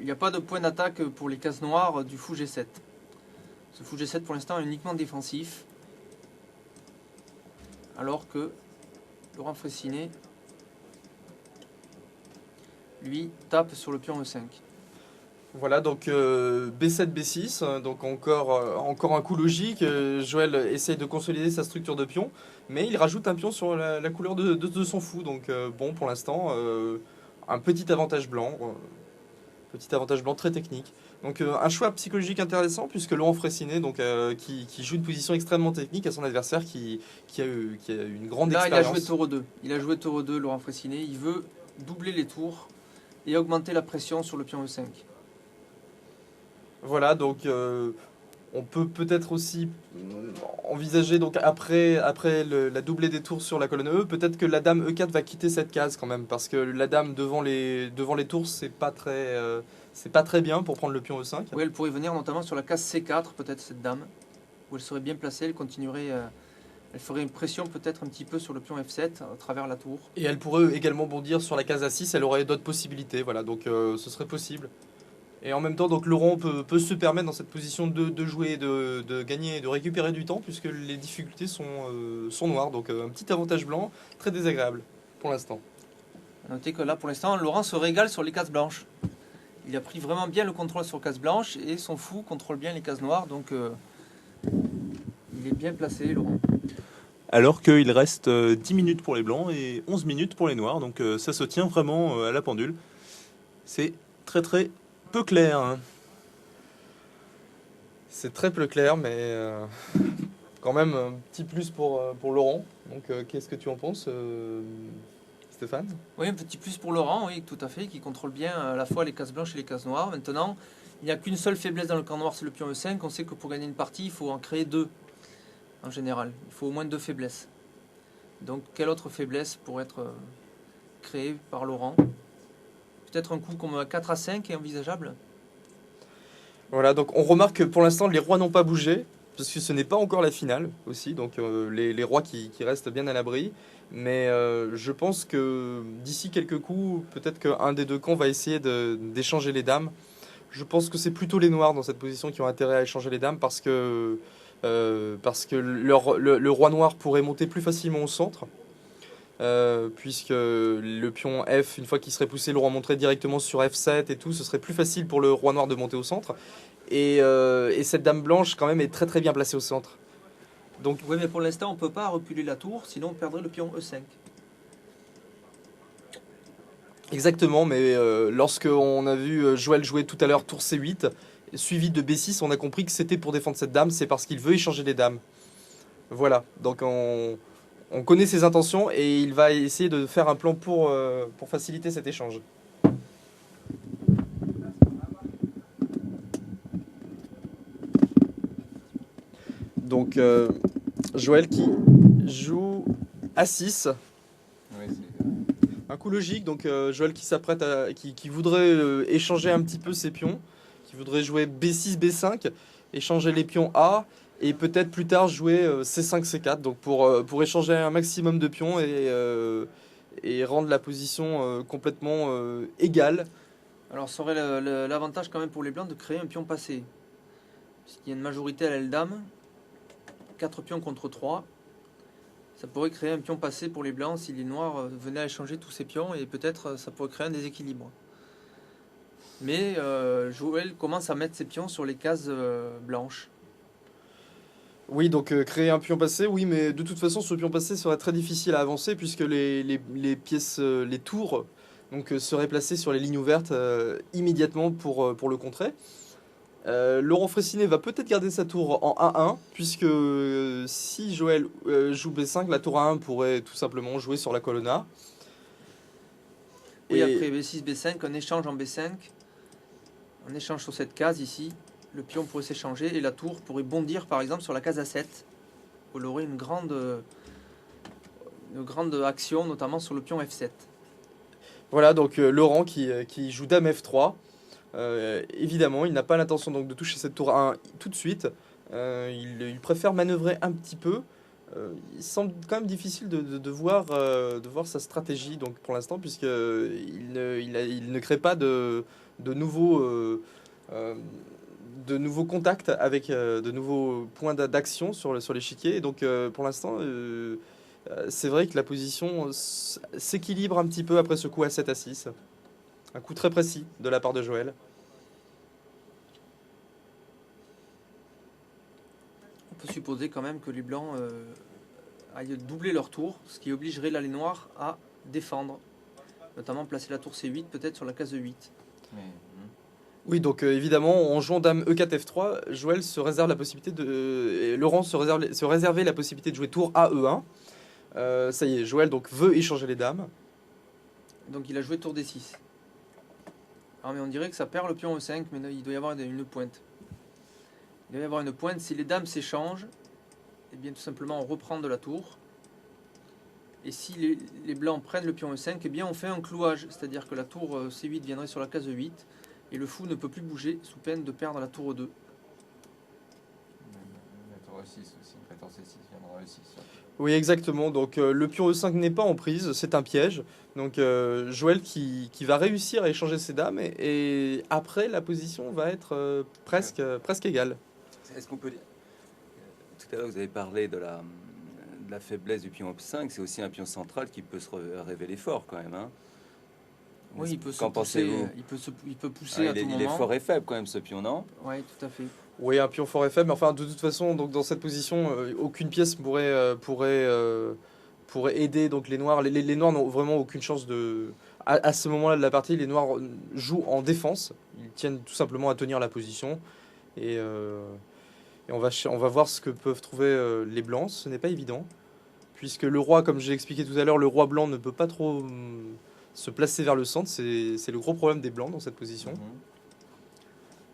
n'y a pas de point d'attaque pour les cases noires du fou G7. Ce fou G7 pour l'instant est uniquement défensif, alors que Laurent Fraissinet, lui, tape sur le pion E5. Voilà, donc B7, B6, donc encore un coup logique. Joël essaye de consolider sa structure de pion, mais il rajoute un pion sur la couleur de son fou. Donc bon, pour l'instant, un petit avantage blanc très technique. Donc un choix psychologique intéressant, puisque Laurent Fraissinet, donc, qui joue une position extrêmement technique à son adversaire qui a une grande Là, expérience. il a joué tour 2. Il a joué tour 2, Laurent Fraissinet. Il veut doubler les tours et augmenter la pression sur le pion E5. Voilà, donc on peut peut-être aussi envisager, donc après la doublée des tours sur la colonne E, peut-être que la dame E4 va quitter cette case quand même, parce que la dame devant les tours, c'est pas très bien pour prendre le pion E5. Oui, elle pourrait venir notamment sur la case C4, peut-être cette dame, où elle serait bien placée, elle continuerait, elle ferait une pression peut-être un petit peu sur le pion F7 à travers la tour. Et elle pourrait également bondir sur la case A6, elle aurait d'autres possibilités, voilà, donc ce serait possible. Et en même temps, donc Laurent peut se permettre dans cette position de jouer, de gagner, de récupérer du temps, puisque les difficultés sont noires. Donc un petit avantage blanc, très désagréable pour l'instant. A noter que là, pour l'instant, Laurent se régale sur les cases blanches. Il a pris vraiment bien le contrôle sur les cases blanches et son fou contrôle bien les cases noires. Donc il est bien placé, Laurent. Alors qu'il reste 10 minutes pour les blancs et 11 minutes pour les noirs. Donc ça se tient vraiment à la pendule. C'est très très peu clair. Hein. C'est très peu clair, mais quand même un petit plus pour Laurent. Donc qu'est-ce que tu en penses, Stéphane ? Oui, un petit plus pour Laurent, oui, tout à fait, qui contrôle bien à la fois les cases blanches et les cases noires. Maintenant, il n'y a qu'une seule faiblesse dans le camp noir, c'est le pion E5. On sait que pour gagner une partie, il faut en créer deux, en général. Il faut au moins deux faiblesses. Donc, quelle autre faiblesse pourrait être créée par Laurent ? Peut-être un coup comme un 4 à 5 est envisageable ? Voilà, donc on remarque que pour l'instant, les rois n'ont pas bougé, parce que ce n'est pas encore la finale aussi, donc les rois qui restent bien à l'abri. Mais je pense que d'ici quelques coups, peut-être qu'un des deux camps va essayer d'échanger les dames Je pense que c'est plutôt les noirs dans cette position qui ont intérêt à échanger les dames parce que le roi noir pourrait monter plus facilement au centre. Puisque le pion F, une fois qu'il serait poussé, le roi monterait directement sur F7 et tout, ce serait plus facile pour le roi noir de monter au centre. Et cette dame blanche, quand même, est très très bien placée au centre. Donc, Oui, mais pour l'instant, on ne peut pas reculer la tour, sinon on perdrait le pion E5. exactement, mais lorsqu'on a vu Joël jouer tout à l'heure tour C8, suivi de B6, on a compris que c'était pour défendre cette dame, c'est parce qu'il veut échanger les dames. Voilà, donc on connaît ses intentions et il va essayer de faire un plan pour faciliter cet échange. Donc Joël qui joue A6. Un coup logique, donc Joël qui s'apprête qui voudrait échanger un petit peu ses pions, qui voudrait jouer B6, B5, échanger les pions A, et peut-être plus tard jouer C5, C4, donc pour échanger un maximum de pions et rendre la position complètement égale. Alors, ça aurait l'avantage quand même pour les blancs de créer un pion passé. Puisqu'il y a une majorité à l'aile dame, 4 pions contre 3. Ça pourrait créer un pion passé pour les blancs si les noirs venaient à échanger tous ces pions et peut-être ça pourrait créer un déséquilibre. Mais Joël commence à mettre ses pions sur les cases blanches. Oui, donc créer un pion passé, oui, mais de toute façon, ce pion passé serait très difficile à avancer puisque les pièces, les tours, donc, seraient placées sur les lignes ouvertes immédiatement pour le contrer. Laurent Fraissinet va peut-être garder sa tour en A1, puisque si Joël joue B5, la tour A1 pourrait tout simplement jouer sur la colonne A. Oui, après B6, B5, on échange en B5, on échange sur cette case ici, le pion pourrait s'échanger et la tour pourrait bondir par exemple sur la case A7, où il aurait une grande action, notamment sur le pion F7. Voilà, donc Laurent qui joue Dame F3. Évidemment, il n'a pas l'intention donc de toucher cette tour 1 tout de suite. Il préfère manœuvrer un petit peu. Il semble quand même difficile de voir sa stratégie donc pour l'instant, puisqu'il ne crée pas de nouveaux contacts avec de nouveaux points d'action sur l'échiquier. Et donc pour l'instant, c'est vrai que la position s'équilibre un petit peu après ce coup à 7 à 6. Un coup très précis de la part de Joël. On peut supposer quand même que les blancs aillent doubler leur tour, ce qui obligerait là les noirs à défendre. Notamment placer la tour C8 peut-être sur la case E8. Oui, donc évidemment, en jouant Dame E4 F3, Joël se réserve la possibilité et Laurent se réservait la possibilité de jouer tour A E1. Ça y est, Joël donc veut échanger les dames. Donc il a joué tour D6. Alors, mais on dirait que ça perd le pion E5, mais il doit y avoir une pointe. Il doit y avoir une pointe. Si les dames s'échangent, eh bien tout simplement on reprend de la tour. Et si les blancs prennent le pion E5, eh bien on fait un clouage. C'est-à-dire que la tour C8 viendrait sur la case E8 et le fou ne peut plus bouger sous peine de perdre la tour E2. La tour E6 aussi, 14 C6 viendra E6. Oui, exactement. Donc le pion E5 n'est pas en prise, c'est un piège. Donc Joël qui va réussir à échanger ses dames et après la position va être presque égale. Est-ce qu'on peut dire tout à l'heure vous avez parlé de la faiblesse du pion F5, c'est aussi un pion central qui peut se révéler fort quand même. Hein. Oui, il peut Qu'en pensez-vous ? il peut pousser à tout moment. Il est fort et faible quand même ce pion, non ? Oui, tout à fait. Oui, un pion fort et faible, mais enfin de toute façon, donc dans cette position, aucune pièce pourrait aider donc les noirs. Les noirs n'ont vraiment aucune chance de. À ce moment-là de la partie, les noirs jouent en défense. Ils tiennent tout simplement à tenir la position et on va voir ce que peuvent trouver les blancs. Ce n'est pas évident, puisque le roi, comme j'ai expliqué tout à l'heure, le roi blanc ne peut pas trop se placer vers le centre. C'est le gros problème des blancs dans cette position.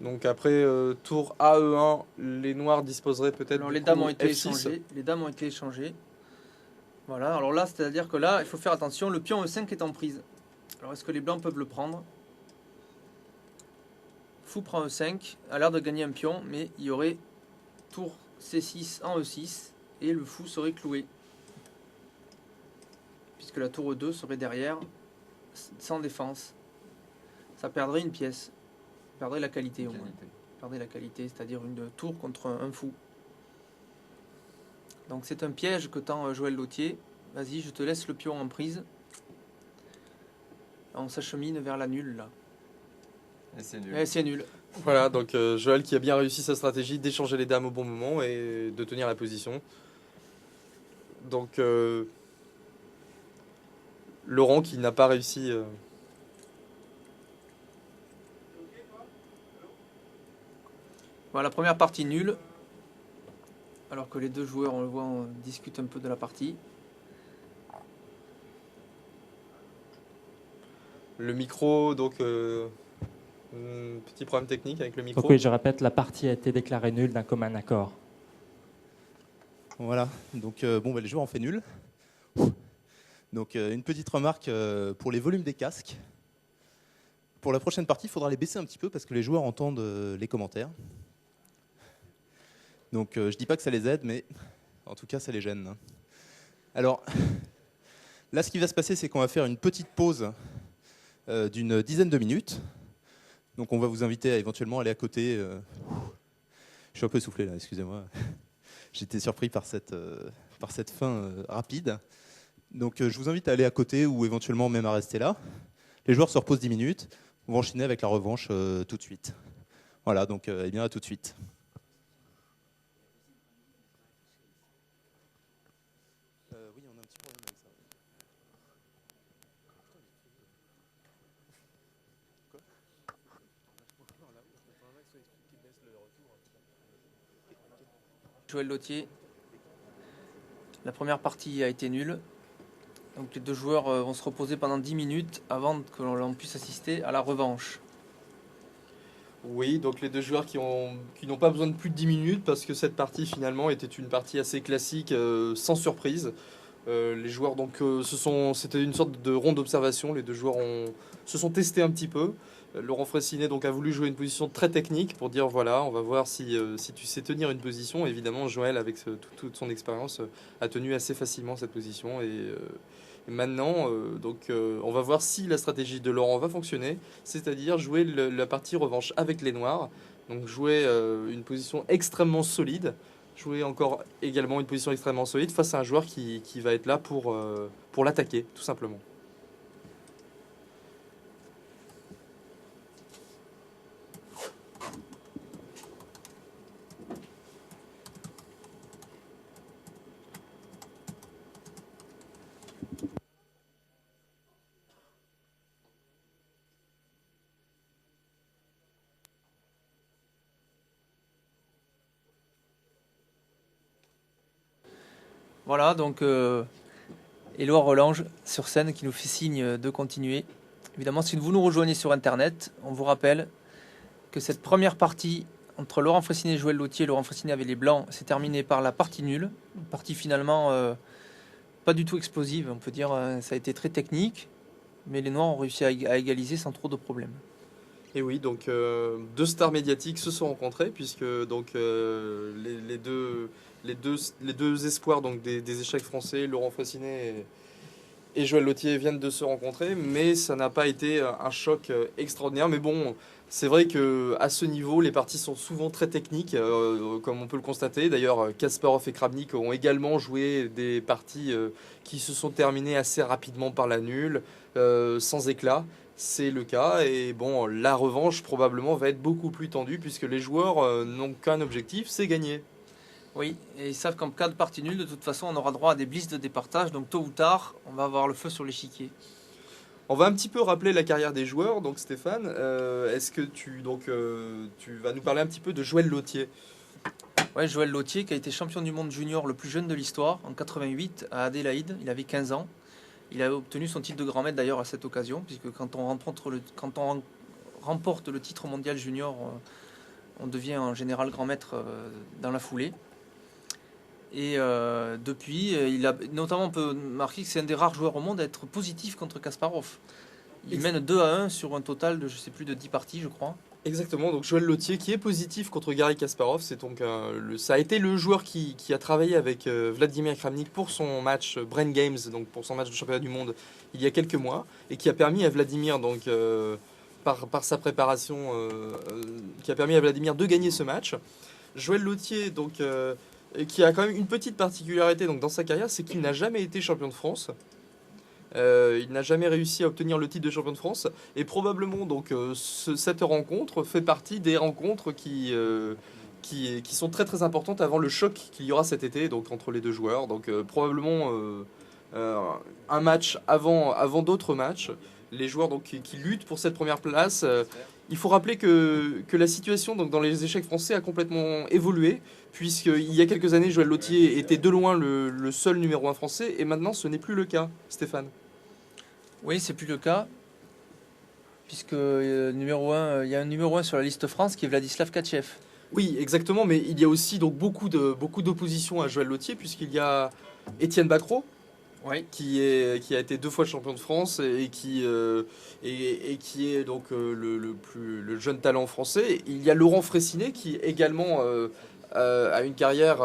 Donc après tour AE1, les noirs disposeraient peut-être. Alors les dames ont été échangées. Les dames ont été échangées. Voilà. Alors là, c'est-à-dire que là, il faut faire attention. Le pion E5 est en prise. Alors est-ce que les blancs peuvent le prendre ? Fou prend E5, a l'air de gagner un pion, mais il y aurait tour C6 en E6 et le fou serait cloué, puisque la tour E2 serait derrière, sans défense. Ça perdrait une pièce. Vous perdrez la qualité au moins. Vous perdrez la qualité, c'est-à-dire une tour contre un fou. Donc c'est un piège que tend Joël Lautier. Vas-y, je te laisse le pion en prise. On s'achemine vers la nulle là. Et c'est nul. Et c'est nul. Voilà, donc Joël qui a bien réussi sa stratégie d'échanger les dames au bon moment et de tenir la position. Donc Laurent qui n'a pas réussi. Voilà, la première partie nulle. Alors que les deux joueurs, on le voit, on discute un peu de la partie. Le micro, donc petit problème technique avec le micro. Donc oui, je répète, la partie a été déclarée nulle d'un commun accord. Voilà, donc les joueurs ont fait nul. Donc une petite remarque pour les volumes des casques. Pour la prochaine partie, il faudra les baisser un petit peu parce que les joueurs entendent les commentaires. Donc je dis pas que ça les aide, mais en tout cas ça les gêne. Alors là, ce qui va se passer, c'est qu'on va faire une petite pause d'une dizaine de minutes. Donc on va vous inviter à éventuellement aller à côté. Je suis un peu essoufflé là, excusez-moi. J'étais surpris par cette fin rapide. Donc je vous invite à aller à côté ou éventuellement même à rester là. Les joueurs se reposent 10 minutes. On va enchaîner avec la revanche tout de suite. Voilà, donc eh bien à tout de suite. Oui, on a un petit problème avec ça. Joël Lautier. La première partie a été nulle. Donc les deux joueurs vont se reposer pendant 10 minutes avant que l'on puisse assister à la revanche. Oui, donc les deux joueurs qui n'ont pas besoin de plus de 10 minutes parce que cette partie finalement était une partie assez classique, sans surprise. Les joueurs, donc, c'était une sorte de ronde d'observation. Les deux joueurs se sont testés un petit peu. Laurent Fraissinet donc a voulu jouer une position très technique pour dire voilà, on va voir si tu sais tenir une position. Évidemment, Joël, avec toute son expérience, a tenu assez facilement cette position. Et maintenant, on va voir si la stratégie de Laurent va fonctionner, c'est-à-dire jouer la partie revanche avec les noirs. Donc jouer une position extrêmement solide, jouer encore également une position extrêmement solide face à un joueur qui va être là pour l'attaquer, tout simplement. Voilà, donc Éloi Relange sur scène qui nous fait signe de continuer. Évidemment, si vous nous rejoignez sur Internet, on vous rappelle que cette première partie entre Laurent Fraissinet et Joël Lautier, Laurent Fraissinet avec les Blancs, s'est terminée par la partie nulle. Une partie finalement pas du tout explosive, on peut dire. Ça a été très technique, mais les Noirs ont réussi à égaliser sans trop de problèmes. Et oui, donc deux stars médiatiques se sont rencontrés puisque donc les deux espoirs donc des échecs français, Laurent Fraissinet et Joël Lautier, viennent de se rencontrer, mais ça n'a pas été un choc extraordinaire. Mais bon, c'est vrai que à ce niveau, les parties sont souvent très techniques, comme on peut le constater. D'ailleurs, Kasparov et Kramnik ont également joué des parties qui se sont terminées assez rapidement par la nulle, sans éclat. C'est le cas, et bon, la revanche probablement va être beaucoup plus tendue puisque les joueurs n'ont qu'un objectif, c'est gagner. Oui, et ils savent qu'en cas de partie nulle, de toute façon, on aura droit à des bliss de départage, donc tôt ou tard, on va avoir le feu sur l'échiquier. On va un petit peu rappeler la carrière des joueurs, donc Stéphane, est-ce que tu vas nous parler un petit peu de Joël Lautier? Ouais, Joël Lautier qui a été champion du monde junior le plus jeune de l'histoire, en 88 à Adélaïde, il avait 15 ans. Il a obtenu son titre de grand maître d'ailleurs à cette occasion, puisque quand on remporte le titre mondial junior, on devient en général grand maître dans la foulée. Et depuis, notamment on peut marquer que c'est un des rares joueurs au monde à être positif contre Kasparov. Il mène 2-1 sur un total de, je sais plus, de 10 parties, je crois. Exactement, donc Joël Lautier qui est positif contre Garry Kasparov, c'est donc ça a été le joueur qui a travaillé avec Vladimir Kramnik pour son match Brain Games, donc pour son match de championnat du monde il y a quelques mois, et qui a permis à Vladimir donc par sa préparation qui a permis à Vladimir de gagner ce match. Joël Lautier, donc, qui a quand même une petite particularité donc, dans sa carrière, c'est qu'il n'a jamais été champion de France. Il n'a jamais réussi à obtenir le titre de champion de France. Et probablement, donc, cette rencontre fait partie des rencontres qui sont très très importantes avant le choc qu'il y aura cet été donc, entre les deux joueurs. Donc, probablement un match avant d'autres matchs. Les joueurs donc, qui luttent pour cette première place. Il faut rappeler que la situation donc, dans les échecs français a complètement évolué, puisqu'il y a quelques années, Joël Lautier était de loin le seul numéro 1 français, et maintenant ce n'est plus le cas, Stéphane. Oui, c'est plus le cas, puisque numéro 1, il y a un numéro 1 sur la liste France qui est Vladislav Katchev. Oui, exactement, mais il y a aussi donc, beaucoup d'opposition à Joël Lautier, puisqu'il y a Étienne Bacrot, oui. qui a été 2 fois champion de France et qui est donc le jeune talent français. Il y a Laurent Fraissinet qui également a une carrière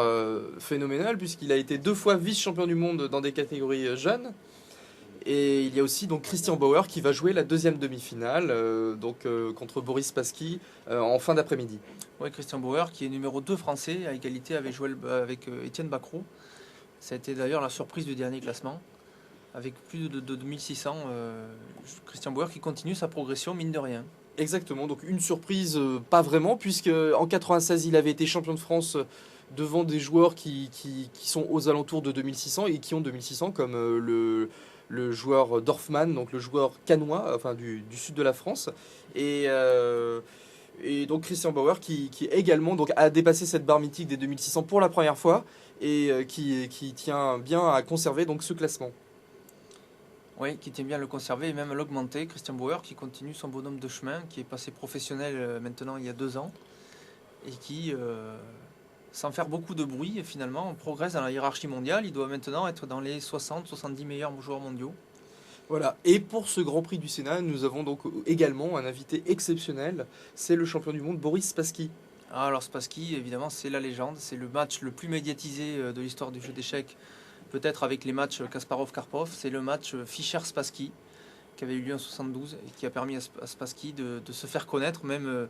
phénoménale puisqu'il a été 2 fois vice-champion du monde dans des catégories jeunes. Et il y a aussi donc Christian Bauer qui va jouer la 2e demi-finale contre Boris Spassky en fin d'après-midi. Oui, Christian Bauer qui est numéro 2 français à égalité avec Étienne Bacrot. Ça a été d'ailleurs la surprise du dernier classement, avec plus de 2600. Christian Bauer qui continue sa progression, mine de rien. Exactement, donc une surprise, pas vraiment, puisque en 96, il avait été champion de France devant des joueurs qui sont aux alentours de 2600 et qui ont 2600, comme le joueur Dorfman, donc le joueur canois, enfin du sud de la France. Et donc Christian Bauer qui également donc, a dépassé cette barre mythique des 2600 pour la première fois et qui tient bien à conserver donc, ce classement. Oui, qui tient bien à le conserver et même à l'augmenter. Christian Bauer qui continue son bonhomme de chemin, qui est passé professionnel maintenant il y a 2 ans et qui, sans faire beaucoup de bruit, finalement, progresse dans la hiérarchie mondiale. Il doit maintenant être dans les 60-70 meilleurs joueurs mondiaux. Voilà, et pour ce Grand Prix du Sénat, nous avons donc également un invité exceptionnel, c'est le champion du monde Boris Spassky. Alors Spassky, évidemment, c'est la légende, c'est le match le plus médiatisé de l'histoire du jeu d'échecs, peut-être avec les matchs Kasparov-Karpov, c'est le match Fischer-Spassky qui avait eu lieu en 72 et qui a permis à Spassky de se faire connaître, même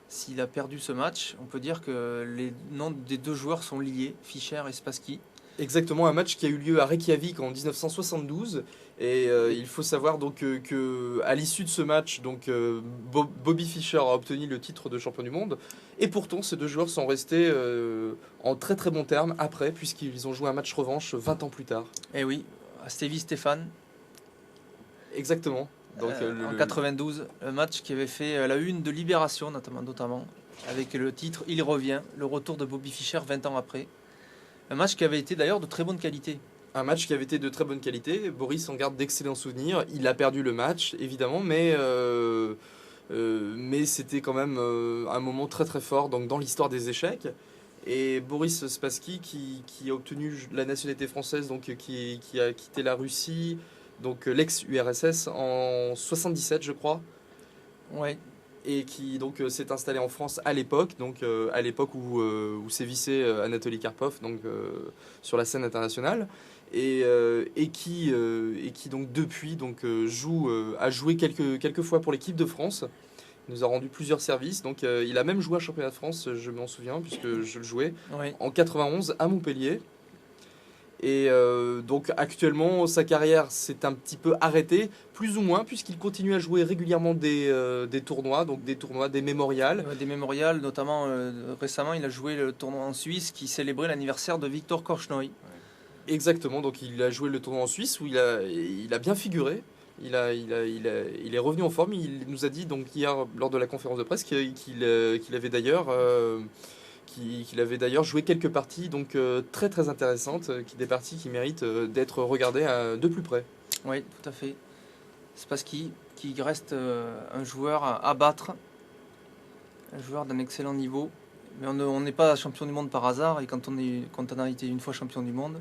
s'il a perdu ce match. On peut dire que les noms des 2 joueurs sont liés, Fischer et Spassky. Exactement, un match qui a eu lieu à Reykjavik en 1972 et il faut savoir donc que à l'issue de ce match donc Bobby Fischer a obtenu le titre de champion du monde et pourtant ces 2 joueurs sont restés en très très bons termes après puisqu'ils ont joué un match revanche 20 ans plus tard. Et oui, à Stéphane. Exactement. Donc, en 92, un match qui avait fait la une de Libération notamment avec le titre Il revient, le retour de Bobby Fischer 20 ans après. Un match qui avait été d'ailleurs de très bonne qualité. Un match qui avait été de très bonne qualité. Boris en garde d'excellents souvenirs. Il a perdu le match, évidemment, mais c'était quand même un moment très très fort donc, dans l'histoire des échecs. Et Boris Spassky, qui a obtenu la nationalité française, donc, qui a quitté la Russie, donc l'ex-URSS, en 77, je crois. Ouais. Et qui donc s'est installé en France à l'époque où sévissait Anatoly Karpov donc sur la scène internationale et qui donc depuis donc a joué quelques fois pour l'équipe de France. Il nous a rendu plusieurs services, donc il a même joué à championnat de France, je m'en souviens puisque je le jouais en 91 à Montpellier. Et donc actuellement, sa carrière s'est un petit peu arrêtée, plus ou moins, puisqu'il continue à jouer régulièrement des tournois, donc des mémorials. Des mémorials, notamment récemment, il a joué le tournoi en Suisse qui célébrait l'anniversaire de Victor Korchnoi. Exactement, donc il a joué le tournoi en Suisse où il a bien figuré. Il est revenu en forme. Il nous a dit donc hier lors de la conférence de presse qu'il avait d'ailleurs joué quelques parties donc très très intéressantes, des parties qui méritent d'être regardées de plus près. Oui, tout à fait. Spassky qui reste un joueur à battre, un joueur d'un excellent niveau. Mais on n'est pas champion du monde par hasard, et quand on a été une fois champion du monde.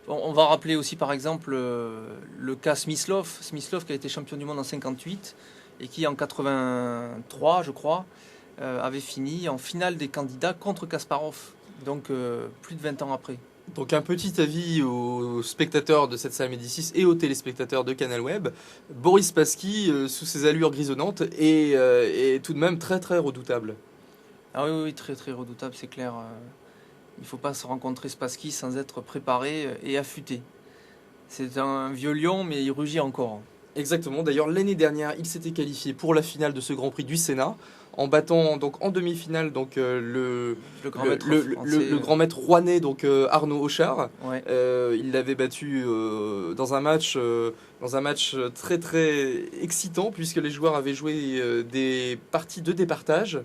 On va rappeler aussi par exemple le cas Smyslov qui a été champion du monde en 58 et qui en 83 je crois avait fini en finale des candidats contre Kasparov, donc plus de 20 ans après. Donc un petit avis aux spectateurs de cette salle Médicis et aux téléspectateurs de Canal Web. Boris Spassky, sous ses allures grisonnantes, est tout de même très très redoutable. Ah oui, oui, très très redoutable, c'est clair. Il ne faut pas se rencontrer Spassky sans être préparé et affûté. C'est un vieux lion, mais il rugit encore. Exactement. D'ailleurs, l'année dernière, il s'était qualifié pour la finale de ce Grand Prix du Sénat en battant donc en demi-finale donc le grand maître rouennais donc Arnaud Auchard. Ouais. Il l'avait battu dans un match très très excitant puisque les joueurs avaient joué des parties de départage.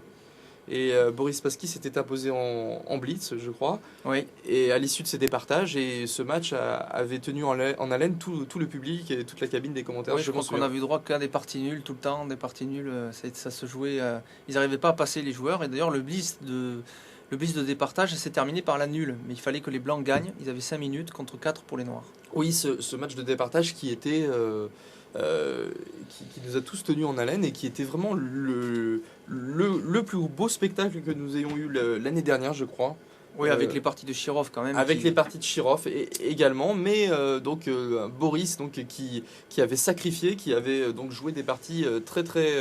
Et Boris Spassky s'était imposé en blitz, je crois. Oui. Et à l'issue de ces départages, et ce match avait tenu en haleine tout le public et toute la cabine des commentaires. Oui, je pense qu'on a vu droit qu'à des parties nulles tout le temps. Des parties nulles, ça se jouait. Ils n'arrivaient pas à passer les joueurs. Et d'ailleurs, le blitz de départage s'est terminé par la nulle. Mais il fallait que les Blancs gagnent. Ils avaient 5 minutes contre 4 pour les Noirs. Oui, ce match de départage qui était... qui nous a tous tenus en haleine et qui était vraiment le plus beau spectacle que nous ayons eu l'année dernière, je crois. Oui, avec les parties de Chirov quand même. Avec les parties de Chirov également, mais Boris donc, qui avait sacrifié, qui avait donc joué des parties très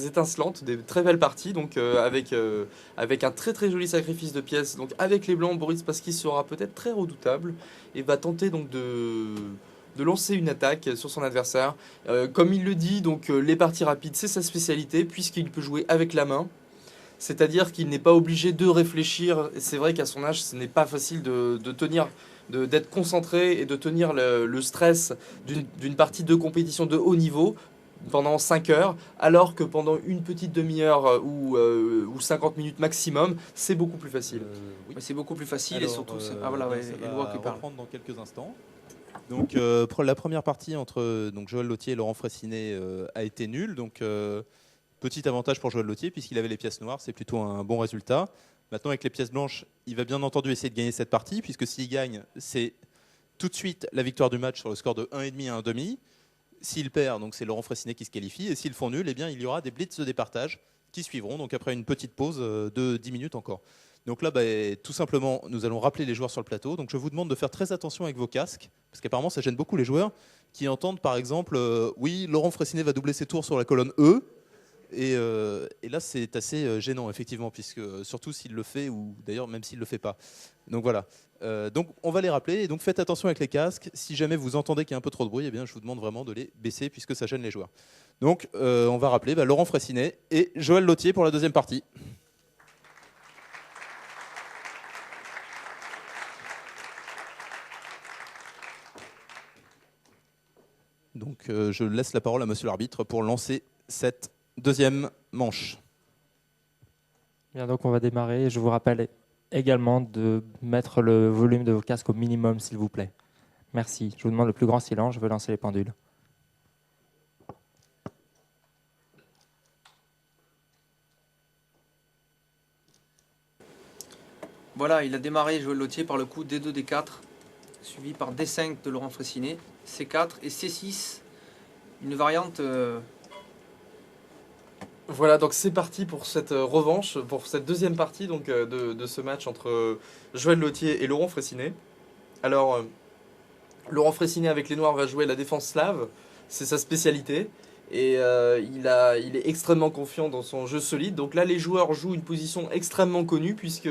étincelantes, des très belles parties, donc avec un très très joli sacrifice de pièces. Donc avec les Blancs, Boris Spassky sera peut-être très redoutable et va tenter donc de lancer une attaque sur son adversaire. Comme il le dit, donc les parties rapides c'est sa spécialité puisqu'il peut jouer avec la main. C'est-à-dire qu'il n'est pas obligé de réfléchir. C'est vrai qu'à son âge, ce n'est pas facile de tenir, d'être concentré et de tenir le stress d'une partie de compétition de haut niveau pendant 5 heures, alors que pendant une petite demi-heure ou 50 minutes maximum, c'est beaucoup plus facile. Oui. C'est beaucoup plus facile. Alors, et surtout... ça va reprendre dans quelques instants. Donc la première partie entre Joël Lautier et Laurent Fraissinet a été nulle. Donc petit avantage pour Joël Lautier puisqu'il avait les pièces noires, c'est plutôt un bon résultat. Maintenant avec les pièces blanches, il va bien entendu essayer de gagner cette partie puisque s'il gagne, c'est tout de suite la victoire du match sur le score de 1,5 à 1,5. S'il perd, donc c'est Laurent Fraissinet qui se qualifie. Et s'ils font nul, eh bien, il y aura des blitz de départage qui suivront. Donc après une petite pause de 10 minutes encore. Donc là, tout simplement, nous allons rappeler les joueurs sur le plateau. Donc je vous demande de faire très attention avec vos casques, parce qu'apparemment ça gêne beaucoup les joueurs qui entendent par exemple oui, Laurent Fraissinet va doubler ses tours sur la colonne E. Et là, c'est assez gênant, effectivement, puisque surtout s'il le fait, ou d'ailleurs même s'il ne le fait pas. Donc voilà. Donc on va les rappeler, et donc faites attention avec les casques. Si jamais vous entendez qu'il y a un peu trop de bruit, eh bien, je vous demande vraiment de les baisser, puisque ça gêne les joueurs. Donc on va rappeler Laurent Fraissinet et Joël Lautier pour la deuxième partie. Donc je laisse la parole à monsieur l'arbitre pour lancer cette deuxième manche. Bien, donc on va démarrer. Je vous rappelle également de mettre le volume de vos casques au minimum, s'il vous plaît. Merci. Je vous demande le plus grand silence. Je veux lancer les pendules. Voilà, il a démarré Joël Lautier par le coup D2, D4, suivi par D5 de Laurent Fraissinet, C4 et C6, une variante... Voilà, donc c'est parti pour cette revanche, pour cette deuxième partie donc, de ce match entre Joël Lautier et Laurent Fraissinet. Alors, Laurent Fraissinet avec les Noirs va jouer la défense slave, c'est sa spécialité. Et il est extrêmement confiant dans son jeu solide. Donc là, les joueurs jouent une position extrêmement connue puisque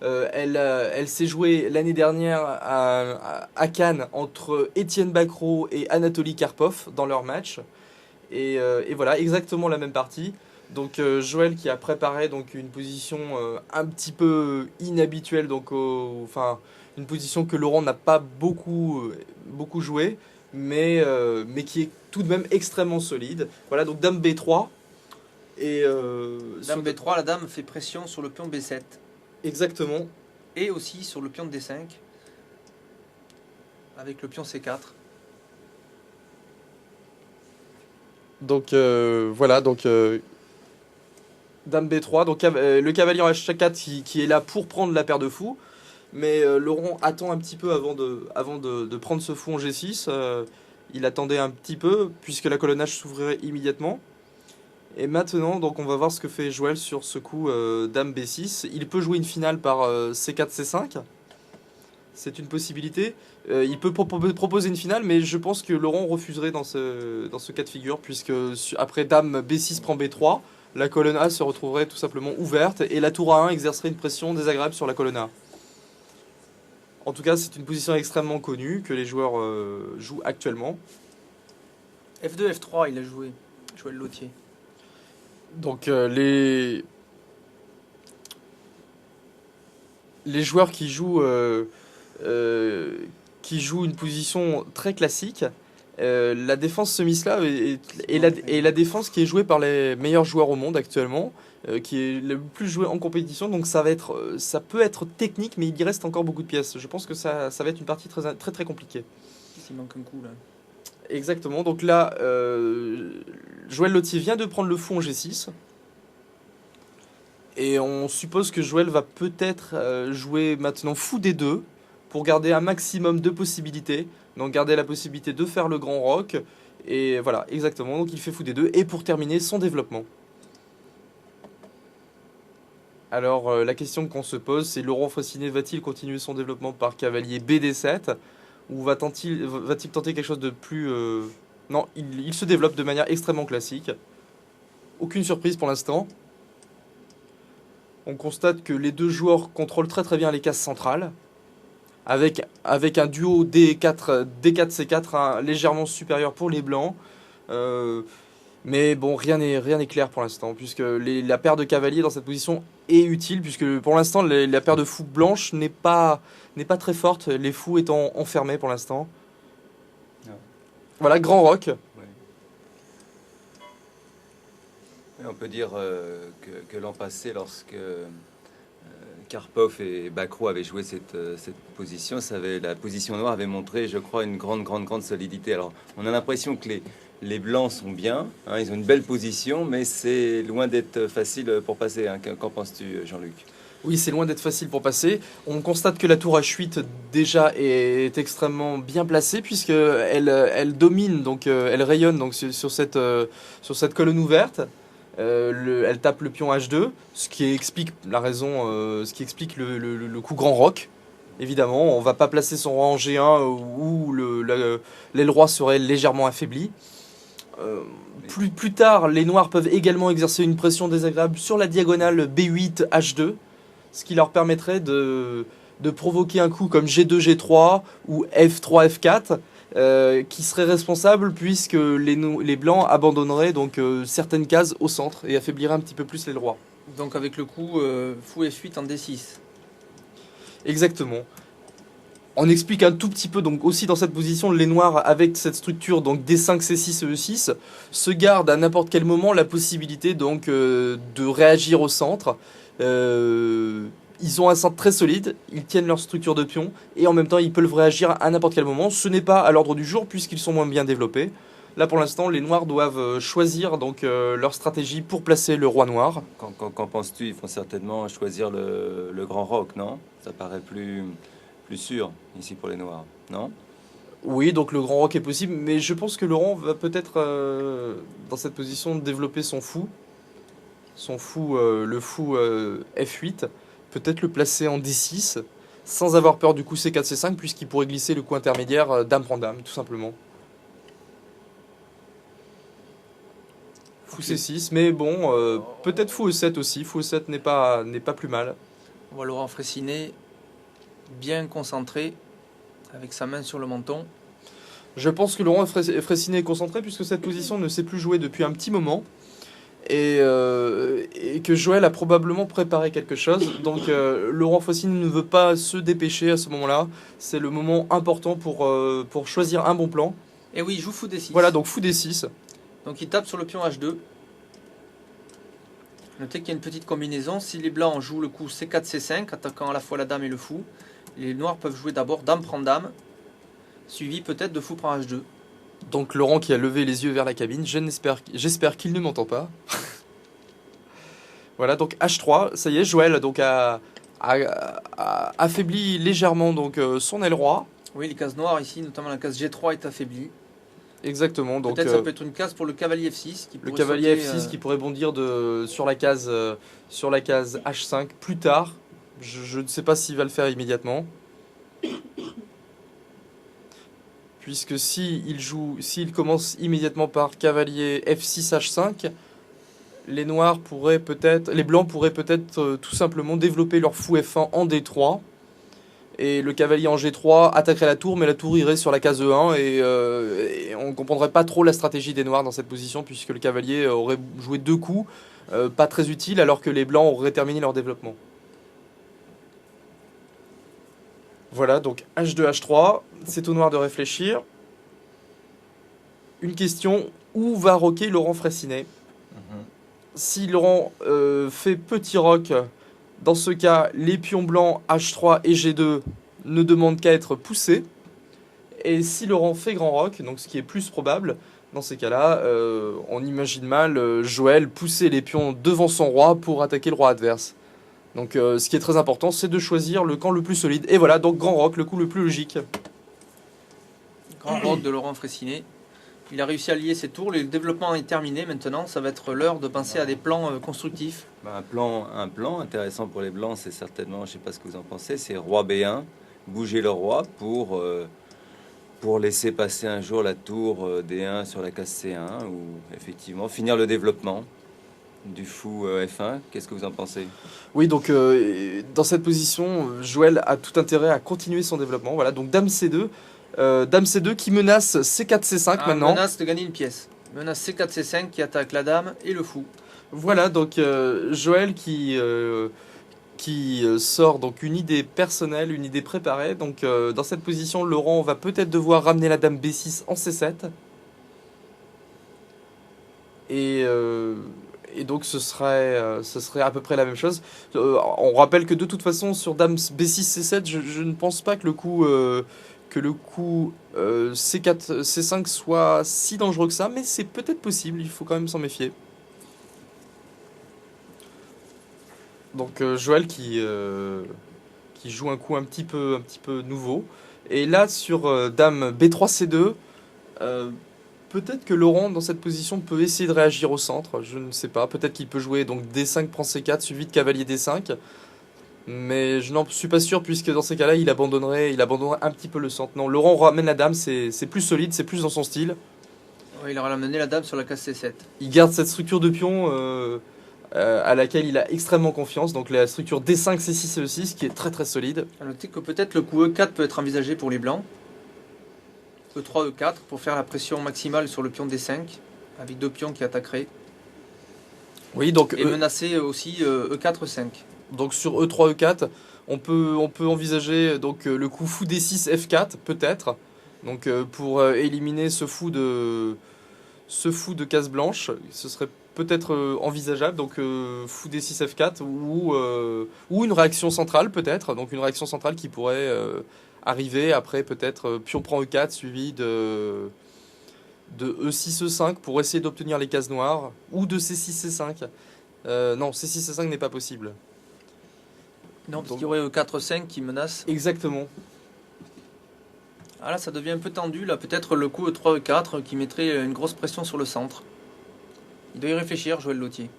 elle s'est jouée l'année dernière à Cannes entre Étienne Bacrot et Anatoly Karpov dans leur match. Et voilà, exactement la même partie. Donc Joël qui a préparé donc une position un petit peu inhabituelle, donc une position que Laurent n'a pas beaucoup joué, mais qui est tout de même extrêmement solide. Voilà, donc dame B3. Et dame B3, la dame fait pression sur le pion B7. Exactement. Et aussi sur le pion de D5, avec le pion C4. Donc voilà, donc dame B3, donc le cavalier en H4 qui est là pour prendre la paire de fous, mais Laurent attend un petit peu avant de prendre ce fou en G6. Il attendait un petit peu puisque la colonne H s'ouvrirait immédiatement. Et maintenant, donc, on va voir ce que fait Joël sur ce coup Dame B6. Il peut jouer une finale par C4, C5. C'est une possibilité. Il peut proposer une finale, mais je pense que Laurent refuserait dans ce cas de figure, puisque après Dame B6 prend B3, la colonne A se retrouverait tout simplement ouverte, et la tour A1 exercerait une pression désagréable sur la colonne A. En tout cas, c'est une position extrêmement connue que les joueurs jouent actuellement. F2, F3, il a joué. Joël Lautier. Donc les joueurs qui jouent une position très classique, la défense semi-slave est la défense qui est jouée par les meilleurs joueurs au monde actuellement, qui est le plus jouée en compétition. Donc ça peut être technique, mais il y reste encore beaucoup de pièces. Je pense que ça va être une partie très très très compliquée. Il manque un coup là. Exactement. Donc là, Joël Lautier vient de prendre le fou en G6. Et on suppose que Joël va peut-être jouer maintenant fou D2 pour garder un maximum de possibilités. Donc garder la possibilité de faire le grand roc. Et voilà, exactement. Donc il fait fou D2. Et pour terminer, son développement. Alors la question qu'on se pose, c'est Laurent Fressinet va-t-il continuer son développement par cavalier BD7 ou va-t-il tenter quelque chose de plus... Non, il se développe de manière extrêmement classique. Aucune surprise pour l'instant. On constate que les deux joueurs contrôlent très très bien les cases centrales. Avec un duo D4-C4 légèrement supérieur pour les blancs. Mais bon, rien n'est clair pour l'instant, puisque la paire de cavaliers dans cette position est utile, puisque pour l'instant, la paire de fous blanche n'est pas très forte, les fous étant enfermés pour l'instant. Ouais. Voilà, grand roc. On peut dire que l'an passé, lorsque Karpov et Bacrot avaient joué cette position, la position noire avait montré, je crois, une grande solidité. Alors, on a l'impression que les blancs sont bien, hein, ils ont une belle position, mais c'est loin d'être facile pour passer. Hein. Qu'en penses-tu, Jean-Luc ? Oui, c'est loin d'être facile pour passer. On constate que la tour H8 déjà est extrêmement bien placée, puisqu'elle domine, donc elle rayonne donc, sur cette colonne ouverte. Elle tape le pion H2, ce qui explique le coup grand roc. Évidemment, on va pas placer son roi en G1 où l'aile roi serait légèrement affaibli. Plus tard, les noirs peuvent également exercer une pression désagréable sur la diagonale B8 H2, ce qui leur permettrait de provoquer un coup comme G2 G3 ou F3 F4. Qui serait responsable puisque les blancs abandonneraient donc certaines cases au centre et affaibliraient un petit peu plus les rois. Donc avec le coup fou F8 en D6. Exactement. On explique un tout petit peu donc aussi dans cette position les noirs avec cette structure donc D5 C6 E6 se gardent à n'importe quel moment la possibilité donc de réagir au centre. Ils ont un centre très solide, ils tiennent leur structure de pion et en même temps ils peuvent réagir à n'importe quel moment. Ce n'est pas à l'ordre du jour puisqu'ils sont moins bien développés. Là pour l'instant les noirs doivent choisir donc leur stratégie pour placer le roi noir. Qu'en penses-tu ? Ils vont certainement choisir le grand roc, non ? Ça paraît plus sûr ici pour les noirs, non ? Oui, donc le grand roc est possible, mais je pense que Laurent va peut-être dans cette position développer son fou. Le fou F8. Peut-être le placer en D6, sans avoir peur du coup C4, C5, puisqu'il pourrait glisser le coup intermédiaire Dame prend Dame, tout simplement. Fou C6, mais bon, peut-être fou E7 aussi. Fou E7 n'est pas plus mal. On voit Laurent Fressinet bien concentré, avec sa main sur le menton. Je pense que Laurent Fressinet est concentré, puisque cette position ne s'est plus jouée depuis un petit moment. Et que Joël a probablement préparé quelque chose. Donc Laurent Fressinet ne veut pas se dépêcher à ce moment-là. C'est le moment important pour choisir un bon plan. Et oui, il joue fou D6. Voilà, donc fou D6. Donc il tape sur le pion H2. Notez qu'il y a une petite combinaison. Si les blancs jouent le coup C4, C5, attaquant à la fois la dame et le fou, les noirs peuvent jouer d'abord Dame prend Dame, suivi peut-être de fou prend H2. Donc Laurent qui a levé les yeux vers la cabine, j'espère qu'il ne m'entend pas. Voilà, donc H3, ça y est, Joël donc a affaibli légèrement donc son aile roi. Oui, les cases noires ici, notamment la case G3 est affaiblie. Exactement. Donc, peut-être ça peut être une case pour le cavalier F6. Le cavalier F6 qui pourrait bondir sur la case H5 plus tard. Je ne sais pas s'il va le faire immédiatement. Puisque s'il commence immédiatement par cavalier F6 H5, les blancs pourraient peut-être tout simplement développer leur fou F1 en D3. Et le cavalier en G3 attaquerait la tour, mais la tour irait sur la case E1 et on ne comprendrait pas trop la stratégie des noirs dans cette position, puisque le cavalier aurait joué 2 coups, pas très utiles, alors que les blancs auraient terminé leur développement. Voilà, donc H2, H3, c'est au noir de réfléchir. Une question, où va roquer Laurent Fraissinet? Si Laurent fait petit roc, dans ce cas, les pions blancs H3 et G2 ne demandent qu'à être poussés. Et si Laurent fait grand roc, donc ce qui est plus probable, dans ces cas-là, on imagine mal Joël pousser les pions devant son roi pour attaquer le roi adverse. Donc ce qui est très important, c'est de choisir le camp le plus solide. Et voilà, donc grand roc, le coup le plus logique. Grand roc de Laurent Fraissinet. Il a réussi à lier ses tours, le développement est terminé maintenant, ça va être l'heure de penser à des plans constructifs. Un plan intéressant pour les blancs, c'est certainement, je ne sais pas ce que vous en pensez, c'est roi B1, bouger le roi pour laisser passer un jour la tour D1 sur la case C1, ou effectivement finir le développement du fou F1. Qu'est-ce que vous en pensez? Oui, donc dans cette position, Joël a tout intérêt à continuer son développement. Voilà, donc Dame C2. Dame C2 qui menace C4, C5 maintenant. Menace de gagner une pièce. Menace C4, C5 qui attaque la dame et le fou. Voilà, donc Joël qui sort donc une idée personnelle, une idée préparée. Donc dans cette position, Laurent va peut-être devoir ramener la dame B6 en C7. Et donc ce serait à peu près la même chose. On rappelle que de toute façon sur dame B6, C7, je ne pense pas que le coup C4, C5 soit si dangereux que ça, mais c'est peut-être possible, il faut quand même s'en méfier. Donc Joël qui joue un coup un petit peu nouveau. Et là sur dame B3, C2, peut-être que Laurent dans cette position peut essayer de réagir au centre, je ne sais pas. Peut-être qu'il peut jouer donc D5 prend C4 suivi de cavalier D5. Mais je n'en suis pas sûr, puisque dans ces cas-là, il abandonnerait un petit peu le centre. Non, Laurent ramène la dame, c'est plus solide, c'est plus dans son style. Ouais, il aura ramené la dame sur la case C7. Il garde cette structure de pion à laquelle il a extrêmement confiance. Donc la structure D5, C6 et E6, qui est très très solide. À noter que peut-être le coup E4 peut être envisagé pour les blancs. E3, E4 pour faire la pression maximale sur le pion D5, avec 2 pions qui attaqueraient. Oui, donc et menacer aussi E4, E5. Donc sur E3, E4, on peut envisager donc le coup fou D6, F4 peut-être. Donc pour éliminer ce fou de case blanche, ce serait peut-être envisageable. Donc fou D6, F4 ou une réaction centrale peut-être. Donc une réaction centrale qui pourrait arriver après peut-être pion prend E4 suivi de E6, E5 pour essayer d'obtenir les cases noires, ou de C6, C5. Non, C6, C5 n'est pas possible. Non, parce qu'il y aurait E4, 5 qui menace. Exactement. Ah là, ça devient un peu tendu. Là, peut-être le coup E3, E4 qui mettrait une grosse pression sur le centre. Il doit y réfléchir, Joël Lautier.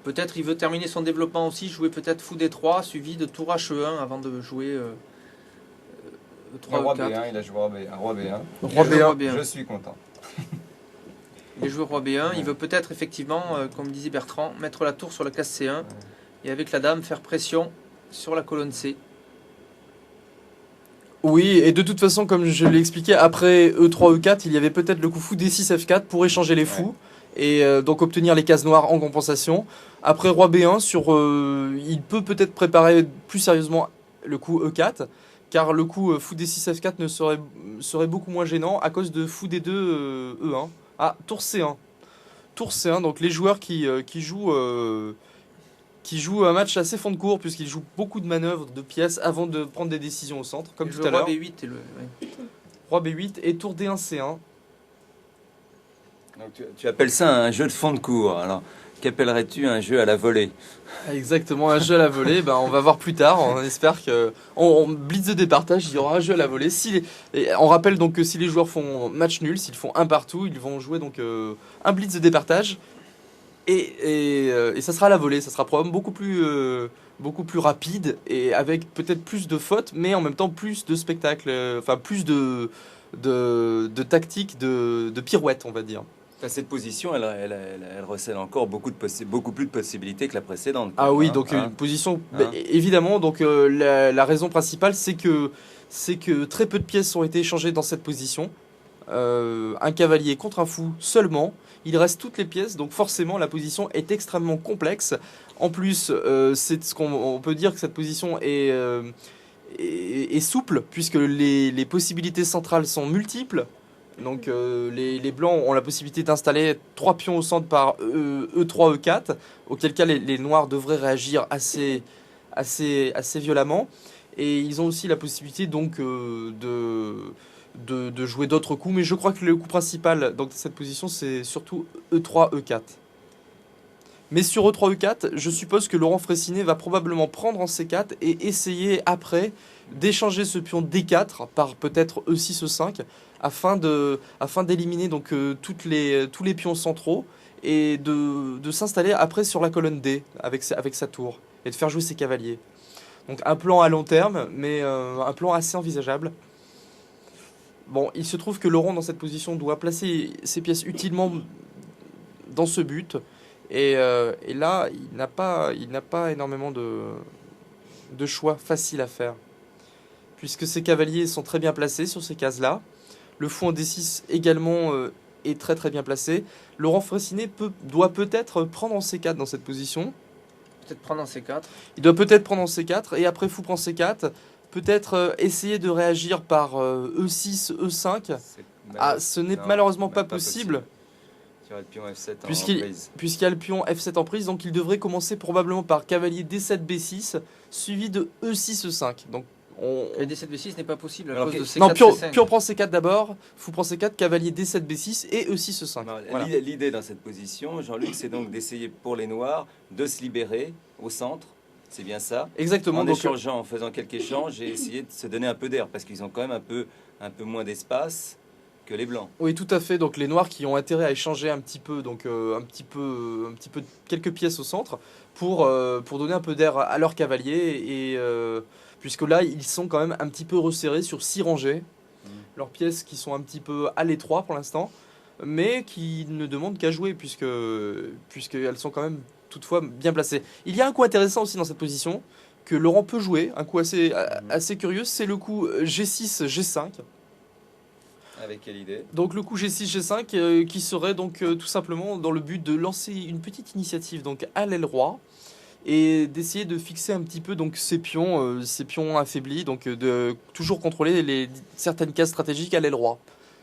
Peut-être il veut terminer son développement aussi, jouer peut-être fou D3, suivi de tour H1 avant de jouer E3, roi E4. B1, il a joué roi B1. Roi B1. Je suis content. Il a joué roi B1, il veut peut-être effectivement, comme disait Bertrand, mettre la tour sur la case C1 et avec la dame faire pression sur la colonne C. Oui, et de toute façon, comme je l'ai expliqué, après E3, E4, il y avait peut-être le coup fou D6, F4 pour échanger les fous et donc obtenir les cases noires en compensation. Après roi B1, il peut peut-être préparer plus sérieusement le coup E4, car le coup fou D6, F4 serait beaucoup moins gênant à cause de fou D2, E1. Ah, tour C1. Tour C1, donc les joueurs qui jouent un match assez fond de cours, puisqu'ils jouent beaucoup de manœuvres, de pièces, avant de prendre des décisions au centre, comme tout à l'heure. Roi B8 et Roi B8 et tour D1, C1. Donc tu appelles ça un jeu de fond de cours. Alors, qu'appellerais-tu un jeu à la volée? Exactement, un jeu à la volée, on va voir plus tard. On espère que on blitz de départage, il y aura un jeu à la volée. Et on rappelle donc que si les joueurs font match nul, s'ils font un partout, ils vont jouer donc un blitz de départage et ça sera à la volée. Ça sera probablement beaucoup plus rapide et avec peut-être plus de fautes, mais en même temps plus de spectacle, enfin plus de tactique, de pirouettes, on va dire. Cette position, elle recèle encore beaucoup plus de possibilités que la précédente. Ah oui, donc une position, évidemment. Donc la raison principale, c'est que très peu de pièces ont été échangées dans cette position. Un cavalier contre un fou seulement. Il reste toutes les pièces, donc forcément la position est extrêmement complexe. En plus, c'est ce qu'on peut dire que cette position est souple, puisque les possibilités centrales sont multiples. Donc les blancs ont la possibilité d'installer 3 pions au centre par E3, E4, auquel cas les noirs devraient réagir assez violemment. Et ils ont aussi la possibilité donc de jouer d'autres coups, mais je crois que le coup principal dans cette position c'est surtout E3, E4. Mais sur E3, E4, je suppose que Laurent Fraissinet va probablement prendre en C4 et essayer après d'échanger ce pion D4 par peut-être E6, E5 afin d'éliminer donc tous les pions centraux et de s'installer après sur la colonne D avec sa tour et de faire jouer ses cavaliers. Donc un plan à long terme, mais un plan assez envisageable. Bon, il se trouve que Laurent dans cette position doit placer ses pièces utilement dans ce but. Et là, il n'a pas énormément de choix faciles à faire. Puisque ses cavaliers sont très bien placés sur ces cases-là. Le fou en D6 également est très très bien placé. Laurent Fraissinet doit peut-être prendre en C4 dans cette position. Peut-être prendre en C4. Il doit peut-être prendre en C4 et après fou prend C4. Peut-être essayer de réagir par E6, E5. Ce n'est malheureusement pas possible. Il y aura le pion F7 en prise. Puisqu'il y a le pion F7 en prise, donc il devrait commencer probablement par cavalier D7, B6, suivi de E6, E5. Donc Et D7, B6 n'est pas possible à cause de C4, non, C5. pion prend C4 d'abord, fou prend C4, cavalier D7, B6 et E6, E5. Voilà. L'idée dans cette position, Jean-Luc, c'est donc d'essayer pour les noirs de se libérer au centre. C'est bien ça. Exactement. En échangeant, en faisant quelques échanges, j'ai essayé de se donner un peu d'air parce qu'ils ont quand même un peu moins d'espace que les blancs. Oui, tout à fait. Donc les noirs qui ont intérêt à échanger un petit peu, donc quelques pièces au centre pour donner un peu d'air à leurs cavaliers et puisque là ils sont quand même un petit peu resserrés sur 6 rangées. Leurs pièces qui sont un petit peu à l'étroit pour l'instant, mais qui ne demandent qu'à jouer puisqu'elles sont quand même toutefois bien placées. Il y a un coup intéressant aussi dans cette position que Laurent peut jouer, un coup assez curieux, c'est le coup G6, G5. Avec quelle idée? Donc le coup G6, G5 qui serait donc tout simplement dans le but de lancer une petite initiative donc à l'aile roi et d'essayer de fixer un petit peu donc ces pions affaiblis, donc de toujours contrôler certaines cases stratégiques à l'aile roi.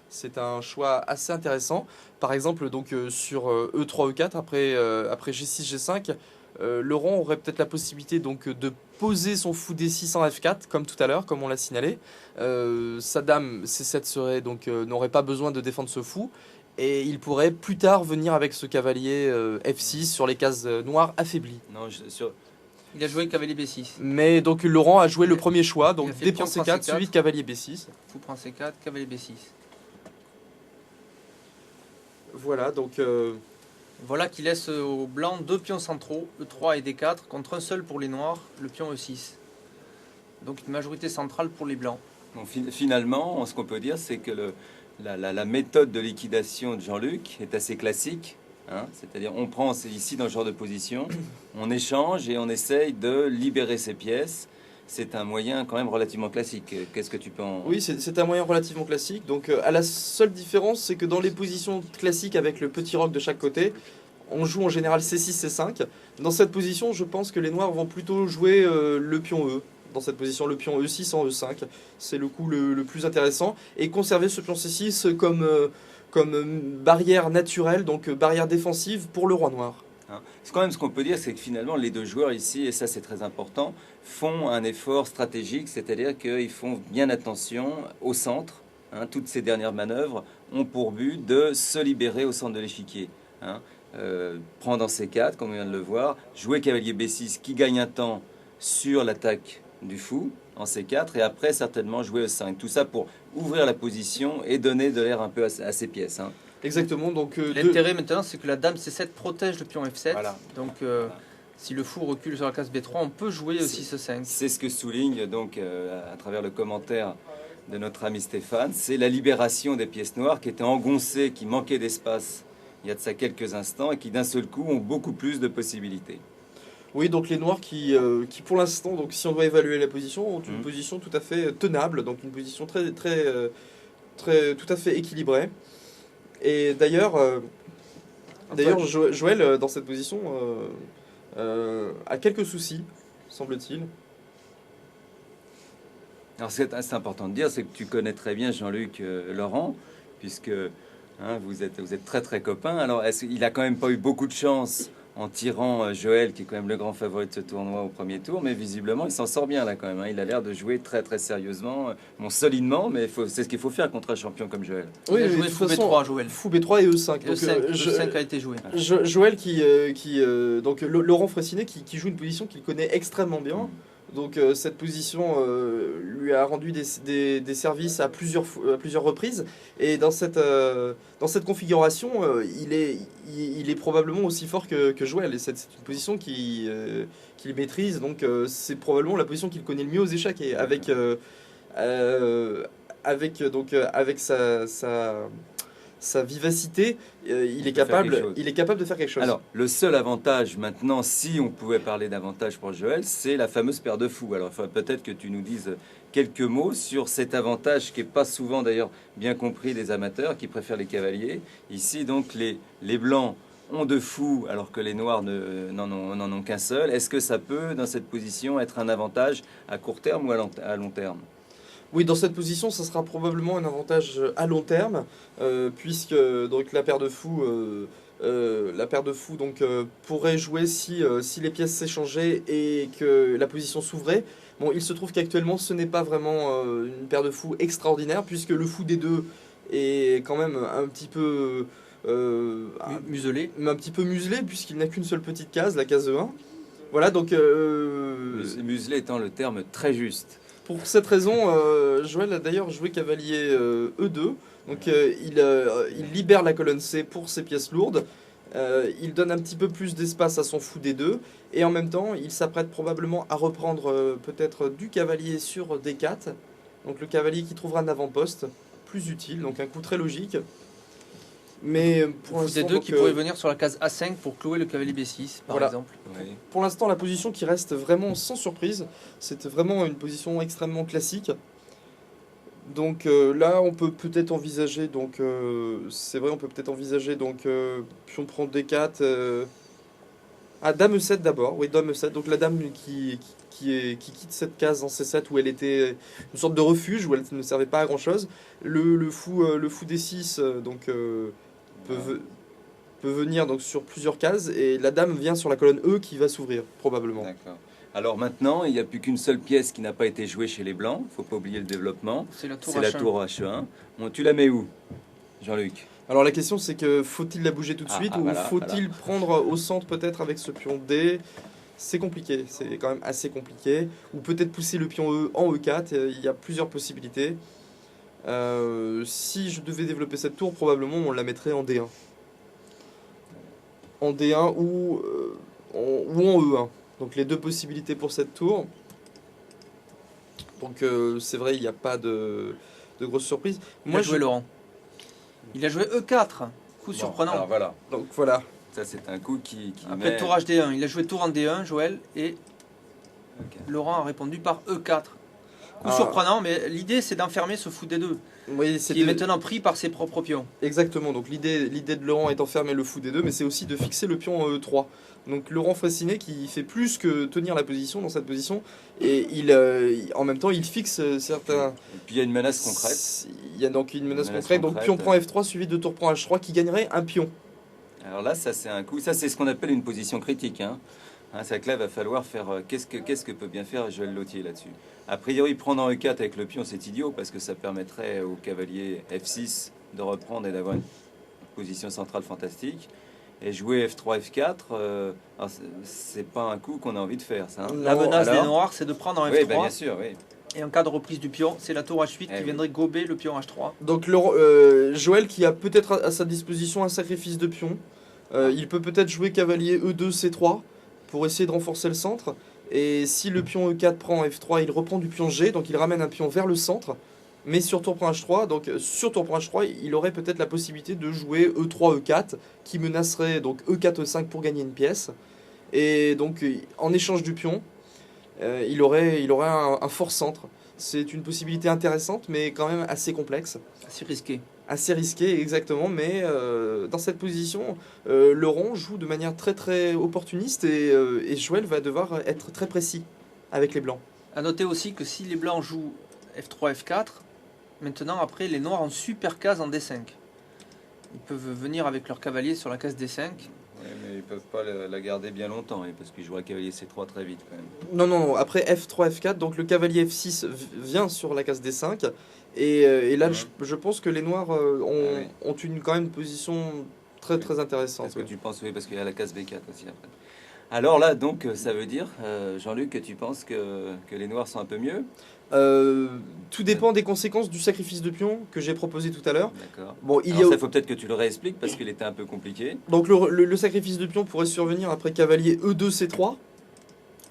C'est un choix assez intéressant. Par exemple donc sur E3, E4 après G6, G5, Laurent aurait peut-être la possibilité donc de poser son fou D6 en F4 comme tout à l'heure, comme on l'a signalé. Sa dame C7 n'aurait pas besoin de défendre ce fou et il pourrait plus tard venir avec ce cavalier F6 sur les cases noires affaiblies. Non, il a joué cavalier B6. Mais donc Laurent a joué le premier choix, donc D prend C4 suivi de cavalier B6. Fou prend C4, cavalier B6. Voilà, donc voilà qui laisse aux blancs 2 pions centraux, E3 et D4, contre un seul pour les noirs, le pion E6. Donc une majorité centrale pour les blancs. Donc, finalement, ce qu'on peut dire, c'est que la méthode de liquidation de Jean-Luc est assez classique. Hein, c'est-à-dire on prend ici dans ce genre de position, on échange et on essaye de libérer ses pièces. C'est un moyen quand même relativement classique. Qu'est-ce que tu peux en... Oui, c'est un moyen relativement classique. Donc, à la seule différence, c'est que dans les positions classiques avec le petit roc de chaque côté, on joue en général C6, C5. Dans cette position, je pense que les noirs vont plutôt jouer le pion E. Dans cette position, le pion E6 en E5. C'est le coup le plus intéressant. Et conserver ce pion C6 comme barrière naturelle, donc barrière défensive pour le roi noir. C'est quand même ce qu'on peut dire, c'est que finalement les deux joueurs ici, et ça c'est très important, font un effort stratégique, c'est-à-dire qu'ils font bien attention au centre. Toutes ces dernières manœuvres ont pour but de se libérer au centre de l'échiquier. prend dans C4, comme on vient de le voir, jouer cavalier B6 qui gagne un temps sur l'attaque du fou en C4 et après certainement jouer E5. Tout ça pour ouvrir la position et donner de l'air un peu à ses pièces. Hein. Exactement. Donc l'intérêt maintenant, c'est que la dame C7 protège le pion F7. Voilà. Donc si le fou recule sur la case B3, on peut jouer aussi E5. C'est ce que souligne donc à travers le commentaire de notre ami Stéphane, c'est la libération des pièces noires qui étaient engoncées, qui manquaient d'espace il y a de ça quelques instants et qui d'un seul coup ont beaucoup plus de possibilités. Oui, donc les noirs qui pour l'instant, donc si on doit évaluer la position, ont une position tout à fait tenable, donc une position très tout à fait équilibrée. Et d'ailleurs, Joël dans cette position a quelques soucis, semble-t-il. Alors c'est important de dire, c'est que tu connais très bien Jean-Luc Laurent, puisque vous êtes très très copains. Alors il a quand même pas eu beaucoup de chance en tirant Joël, qui est quand même le grand favori de ce tournoi au premier tour, mais visiblement il s'en sort bien là quand même. Hein. Il a l'air de jouer très très sérieusement, solidement, mais c'est ce qu'il faut faire contre un champion comme Joël. Oui, il a joué fou B3, Joël. Fou B3 et E5. Donc, E5 a été joué. Joël donc Laurent Fraissinet qui joue une position qu'il connaît extrêmement bien. Donc cette position lui a rendu des services à plusieurs reprises. Et dans cette configuration, il est probablement aussi fort que Joël. Et c'est une position qu'il maîtrise. Donc c'est probablement la position qu'il connaît le mieux aux échecs. Et avec sa vivacité, il est capable de faire quelque chose. Alors, le seul avantage maintenant, si on pouvait parler d'avantage pour Joël, c'est la fameuse paire de fous. Alors, il faudrait peut-être que tu nous dises quelques mots sur cet avantage qui n'est pas souvent d'ailleurs bien compris des amateurs qui préfèrent les cavaliers. Ici, donc, les blancs ont de fous alors que les noirs n'en ont qu'un seul. Est-ce que ça peut, dans cette position, être un avantage à court terme ou à long terme ? Oui, dans cette position, ça sera probablement un avantage à long terme, puisque donc la paire de fous donc pourrait jouer si les pièces s'échangeaient et que la position s'ouvrait. Bon, il se trouve qu'actuellement, ce n'est pas vraiment une paire de fous extraordinaire, puisque le fou des deux est quand même un petit peu muselé, puisqu'il n'a qu'une seule petite case, la case E1. Voilà, donc muselé étant le terme très juste. Pour cette raison, Joël a d'ailleurs joué cavalier E2. Donc il libère la colonne C pour ses pièces lourdes. Il donne un petit peu plus d'espace à son fou D2. Et en même temps, il s'apprête probablement à reprendre peut-être du cavalier sur D4. Donc le cavalier qui trouvera un avant-poste plus utile. Donc un coup très logique. Mais pour l'instant, des deux qui pourraient venir sur la case A5 pour clouer le cavalier B6, par exemple. Oui. Pour l'instant, la position qui reste vraiment sans surprise, c'est vraiment une position extrêmement classique. Donc là, on peut peut-être envisager, c'est vrai, on peut peut-être envisager, pion prend D4, dame E7 d'abord, oui, dame E7, donc la dame qui quitte cette case en C7 où elle était une sorte de refuge, où elle ne servait pas à grand-chose. Le fou D6, peut venir donc sur plusieurs cases et la dame vient sur la colonne E qui va s'ouvrir probablement. D'accord. Alors maintenant, il n'y a plus qu'une seule pièce qui n'a pas été jouée chez les blancs. Il ne faut pas oublier le développement. C'est la tour H1. Bon, tu la mets où, Jean-Luc ? Alors la question c'est que faut-il la bouger tout de suite ou faut-il prendre au centre peut-être avec ce pion D ? C'est compliqué, c'est quand même assez compliqué. Ou peut-être pousser le pion E en E4, il y a plusieurs possibilités. Si je devais développer cette tour, probablement on la mettrait en D1. En D1 ou en E1. Donc les deux possibilités pour cette tour. Donc c'est vrai, il n'y a pas de grosse surprise. Il a joué Laurent. Il a joué E4. Coup surprenant. Alors voilà. Donc voilà. Ça c'est un coup qui après tour HD1. Il a joué tour en D1, Joël, et Laurent a répondu par E4. Coup surprenant, mais l'idée c'est d'enfermer ce fou D2. Oui, qui est maintenant pris par ses propres pions. Exactement, donc l'idée de Laurent est d'enfermer le fou D2, mais c'est aussi de fixer le pion en E3. Donc Laurent Fraissinet qui fait plus que tenir la position dans cette position, et en même temps il fixe certains... Et puis il y a une menace concrète. Il y a donc une menace concrète, donc pion prend F3 suivi de tour prend H3 qui gagnerait un pion. Alors là, ça c'est un coup, ça c'est ce qu'on appelle une position critique. C'est que là, il va falloir faire... Qu'est-ce que peut bien faire Joël Lautier là-dessus ? A priori, prendre en E4 avec le pion, c'est idiot, parce que ça permettrait au cavalier F6 de reprendre et d'avoir une position centrale fantastique. Et jouer F3, F4, c'est pas un coup qu'on a envie de faire, ça. Hein. La menace des noirs, c'est de prendre en F3. Oui, bien sûr, oui. Et en cas de reprise du pion, c'est la tour H8 qui viendrait gober le pion H3. Donc Joël qui a peut-être à sa disposition un sacrifice de pion. Il peut peut-être jouer cavalier E2, C3 pour essayer de renforcer le centre. Et si le pion E4 prend F3, il reprend du pion G, donc il ramène un pion vers le centre. Mais sur tour prend H3, donc sur tour prend H3, il aurait peut-être la possibilité de jouer E3, E4, qui menacerait donc E4, E5 pour gagner une pièce. Et donc en échange du pion, il aurait un fort centre. C'est une possibilité intéressante, mais quand même assez complexe. Assez risqué. Assez risqué, exactement. Mais dans cette position, le rond joue de manière très très opportuniste et Joël va devoir être très précis avec les blancs. A noter aussi que si les blancs jouent F3, F4, maintenant après les noirs ont super case en D5. Ils peuvent venir avec leur cavalier sur la case D5. Ouais, mais ils peuvent pas la garder bien longtemps, parce qu'ils jouent à cavalier C3 très vite quand même. Non, après F3, F4, donc le cavalier F6 vient sur la case D5. Et là, je pense que les noirs ont quand même une position très très intéressante. Est-ce que tu penses, oui, parce qu'il y a la case B4 aussi après. Alors là, donc, ça veut dire, Jean-Luc, que tu penses que les noirs sont un peu mieux? Tout dépend des conséquences du sacrifice de pion que j'ai proposé tout à l'heure. D'accord. Bon, il faut peut-être que tu le réexpliques parce qu'il était un peu compliqué. Donc le sacrifice de pion pourrait survenir après cavalier E2, C3.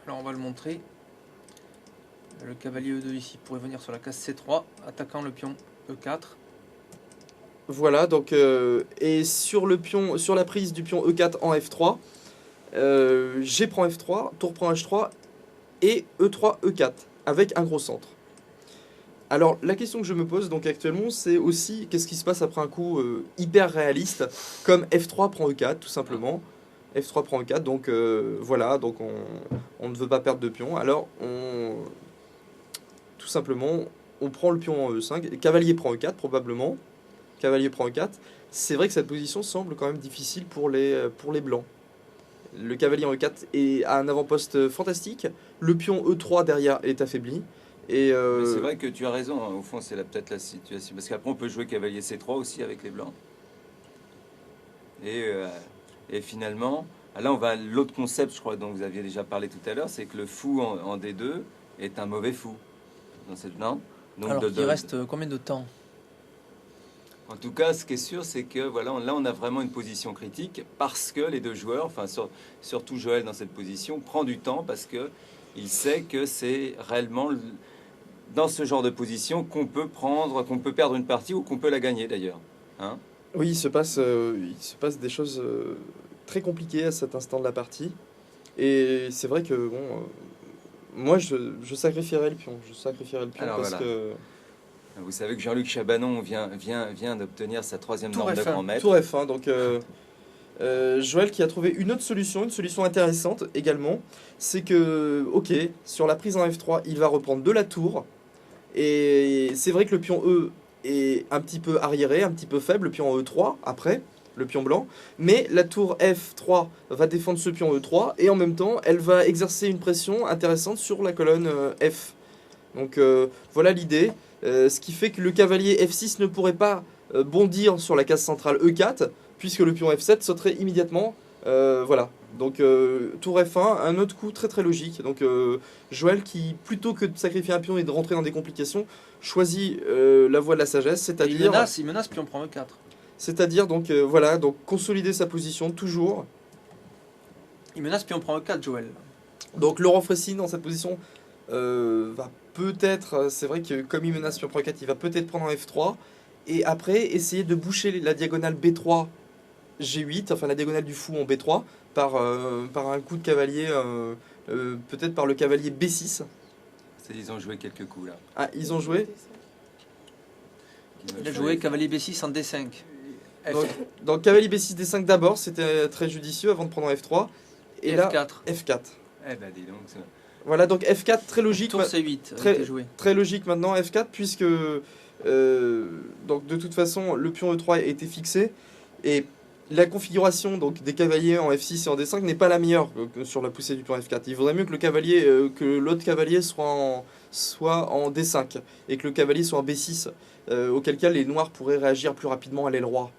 Alors on va le montrer. Le cavalier E2 ici pourrait venir sur la case C3, attaquant le pion E4. Voilà, donc et sur la prise du pion E4 en F3, G prend F3, tour prend H3 et E3, E4 avec un gros centre. Alors la question que je me pose donc actuellement, c'est aussi qu'est-ce qui se passe après un coup hyper réaliste comme F3 prend E4 tout simplement. F3 prend E4, donc voilà, donc on ne veut pas perdre de pion. Alors tout simplement on prend le pion en E5, cavalier prend E4 probablement. Cavalier prend E4. C'est vrai que cette position semble quand même difficile pour les blancs. Le cavalier en E4 a un avant-poste fantastique. Le pion E3 derrière est affaibli. Et mais c'est vrai que tu as raison, hein. Au fond c'est peut-être la situation. Parce qu'après on peut jouer cavalier C3 aussi avec les blancs. Et finalement, là on va à l'autre concept, je crois, dont vous aviez déjà parlé tout à l'heure, c'est que le fou en D2 est un mauvais fou. Non. Donc alors il reste combien de temps? En tout cas, ce qui est sûr, c'est que voilà, là, on a vraiment une position critique parce que les deux joueurs, enfin surtout Joël dans cette position, prend du temps parce que il sait que c'est réellement dans ce genre de position qu'on peut perdre une partie ou qu'on peut la gagner d'ailleurs. Hein? Oui, il se passe des choses très compliquées à cet instant de la partie. Et c'est vrai que moi, je sacrifierais le pion. Alors, parce que... Vous savez que Jean-Luc Chabanon vient d'obtenir sa 3e norme de grand maître. Tour F1, donc Joël qui a trouvé une autre solution, une solution intéressante également, c'est que, ok, sur la prise en F3, il va reprendre de la tour, et c'est vrai que le pion E est un petit peu arriéré, un petit peu faible, le pion E3 après, le pion blanc, mais la tour F3 va défendre ce pion E3, et en même temps, elle va exercer une pression intéressante sur la colonne F. Donc voilà l'idée. Ce qui fait que le cavalier F6 ne pourrait pas bondir sur la case centrale E4, puisque le pion F7 sauterait immédiatement. Voilà. Donc tour F1, un autre coup très très logique. Donc Joël qui, plutôt que de sacrifier un pion et de rentrer dans des complications, choisit la voie de la sagesse, c'est-à-dire... Il menace pion prend E4. C'est-à-dire donc voilà, donc consolider sa position toujours. Il menace pion prend E4, Joël. Donc Laurent Fressine dans cette position va peut-être, c'est vrai que comme il menace pion prend E4, il va peut-être prendre un F3 et après essayer de boucher la diagonale B3 G8, enfin la diagonale du fou en B3 par un coup de cavalier, peut-être par le cavalier B6. Ils ont joué quelques coups là. Ah, ils ont joué. Il a joué cavalier B6 en D5. Donc cavalier B6 D5 d'abord, c'était très judicieux avant de prendre un F3 et là F4. Eh ben dis donc. Voilà, donc F4 très logique. Tour C8 très logique maintenant F4 puisque donc de toute façon le pion E3 a été fixé et la configuration donc des cavaliers en F6 et en D5 n'est pas la meilleure sur la poussée du pion F4. Il vaudrait mieux que l'autre cavalier soit en D5 et que le cavalier soit en B6, auquel cas les noirs pourraient réagir plus rapidement à l'aile roi.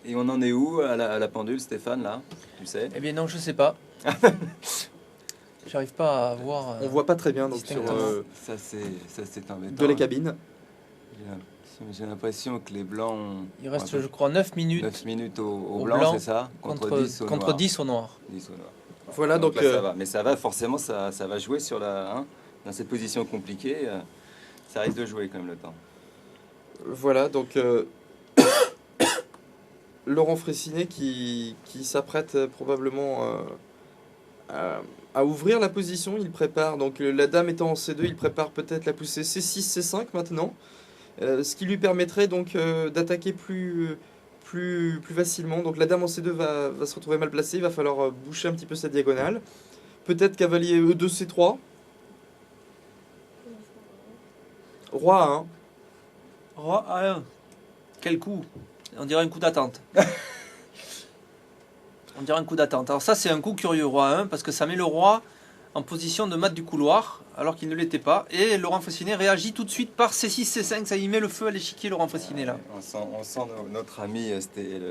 Et on en est où à la pendule, Stéphane, là? Tu sais? Eh bien non, je sais pas. J'arrive pas à voir. On voit pas très bien donc, sur Ça, c'est embêtant. de la cabine. J'ai l'impression que les blancs ont... Il reste, je crois, 9 minutes. 9 minutes au blanc, blanc, c'est ça? Contre 10 au noir. 10 au noir. 10 au noir. Voilà, donc là, ça va. Mais ça va, forcément, ça va jouer sur dans cette position compliquée. Ça risque de jouer quand même le temps. Voilà, donc Laurent Fraissinet qui s'apprête probablement à ouvrir la position. Il prépare, donc la dame étant en C2, il prépare peut-être la poussée C6, C5 maintenant. Ce qui lui permettrait donc d'attaquer plus facilement. Donc la dame en C2 va se retrouver mal placée, il va falloir boucher un petit peu sa diagonale. Peut-être cavalier E2, C3. Roi A1. Roi A1. Quel coup? On dirait un coup d'attente. On dirait un coup d'attente. Alors ça, c'est un coup curieux, roi A1, parce que ça met le roi en position de mat du couloir, alors qu'il ne l'était pas. Et Laurent Fraissinet réagit tout de suite par C6, C5. Ça y met le feu à l'échiquier, Laurent Fraissinet, là. On sent notre ami, c'était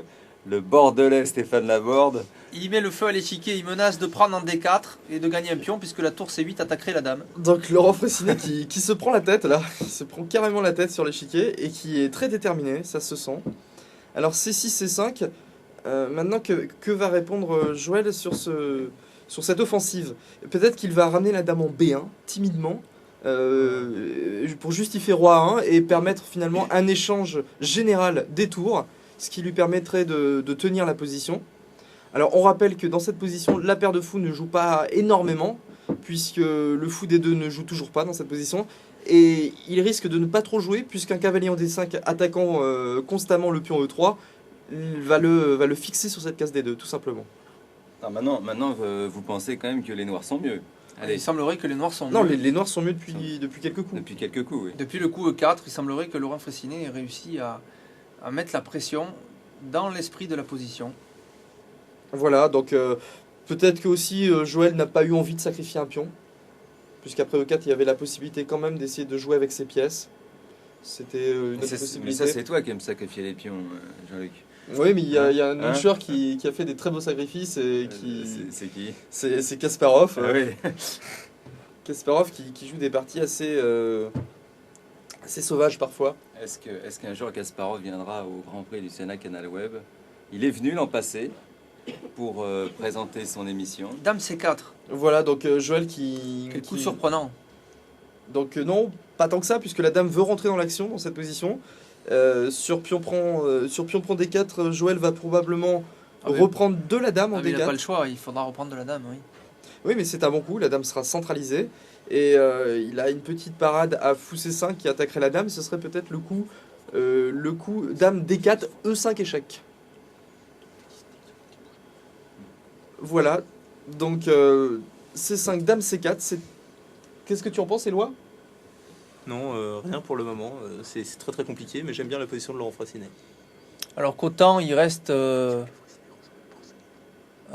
le Bordelais Stéphane Laborde. Il y met le feu à l'échiquier, il menace de prendre en D4 et de gagner un pion, puisque la tour C8 attaquerait la dame. Donc Laurent Fraissinet qui se prend la tête, là. Il se prend carrément la tête sur l'échiquier et qui est très déterminé, ça se sent. Alors C6, C5, maintenant que va répondre Joël sur cette offensive? Peut-être qu'il va ramener la dame en B1, timidement, pour justifier roi A1 et permettre finalement un échange général des tours, ce qui lui permettrait de tenir la position. Alors on rappelle que dans cette position, la paire de fous ne joue pas énormément, puisque le fou des deux ne joue toujours pas dans cette position. Et il risque de ne pas trop jouer, puisqu'un cavalier en D5 attaquant constamment le pion E3 va le fixer sur cette case D2, tout simplement. Alors maintenant, vous pensez quand même que les noirs sont mieux. Allez. Il semblerait que les noirs sont mieux. Non, les noirs sont mieux depuis quelques coups. Depuis quelques coups, oui. Depuis le coup E4, il semblerait que Laurent Fraissinet ait réussi à mettre la pression dans l'esprit de la position. Voilà, donc peut-être que aussi Joël n'a pas eu envie de sacrifier un pion, puisqu'après E4, il y avait la possibilité quand même d'essayer de jouer avec ses pièces. C'était une autre possibilité. Mais ça, c'est toi qui aimes sacrifier les pions, Jean-Luc. Oui, mais il y a un joueur qui a fait des très beaux sacrifices et qui... C'est qui? C'est Kasparov. Ah, oui. Kasparov qui joue des parties assez sauvages parfois. Est-ce qu'un jour Kasparov viendra au Grand Prix du Sénat Canal Web? Il est venu l'an passé pour présenter son émission. Dame C4. Voilà, donc Joël Quel coup surprenant. Donc non, pas tant que ça, puisque la dame veut rentrer dans l'action dans cette position. Sur pion prend D4, Joël va probablement reprendre de la dame en D4. Il n'a pas le choix, il faudra reprendre de la dame, oui. Oui, mais c'est un bon coup, la dame sera centralisée. Et il a une petite parade à fou C5 qui attaquerait la dame. Ce serait peut-être le coup dame D4, E5 échec. Voilà, donc C5, dame C4, qu'est-ce que tu en penses, Éloi? Non, rien pour le moment. C'est très très compliqué, mais j'aime bien la position de Laurent Fraissinet. Alors qu'autant il reste...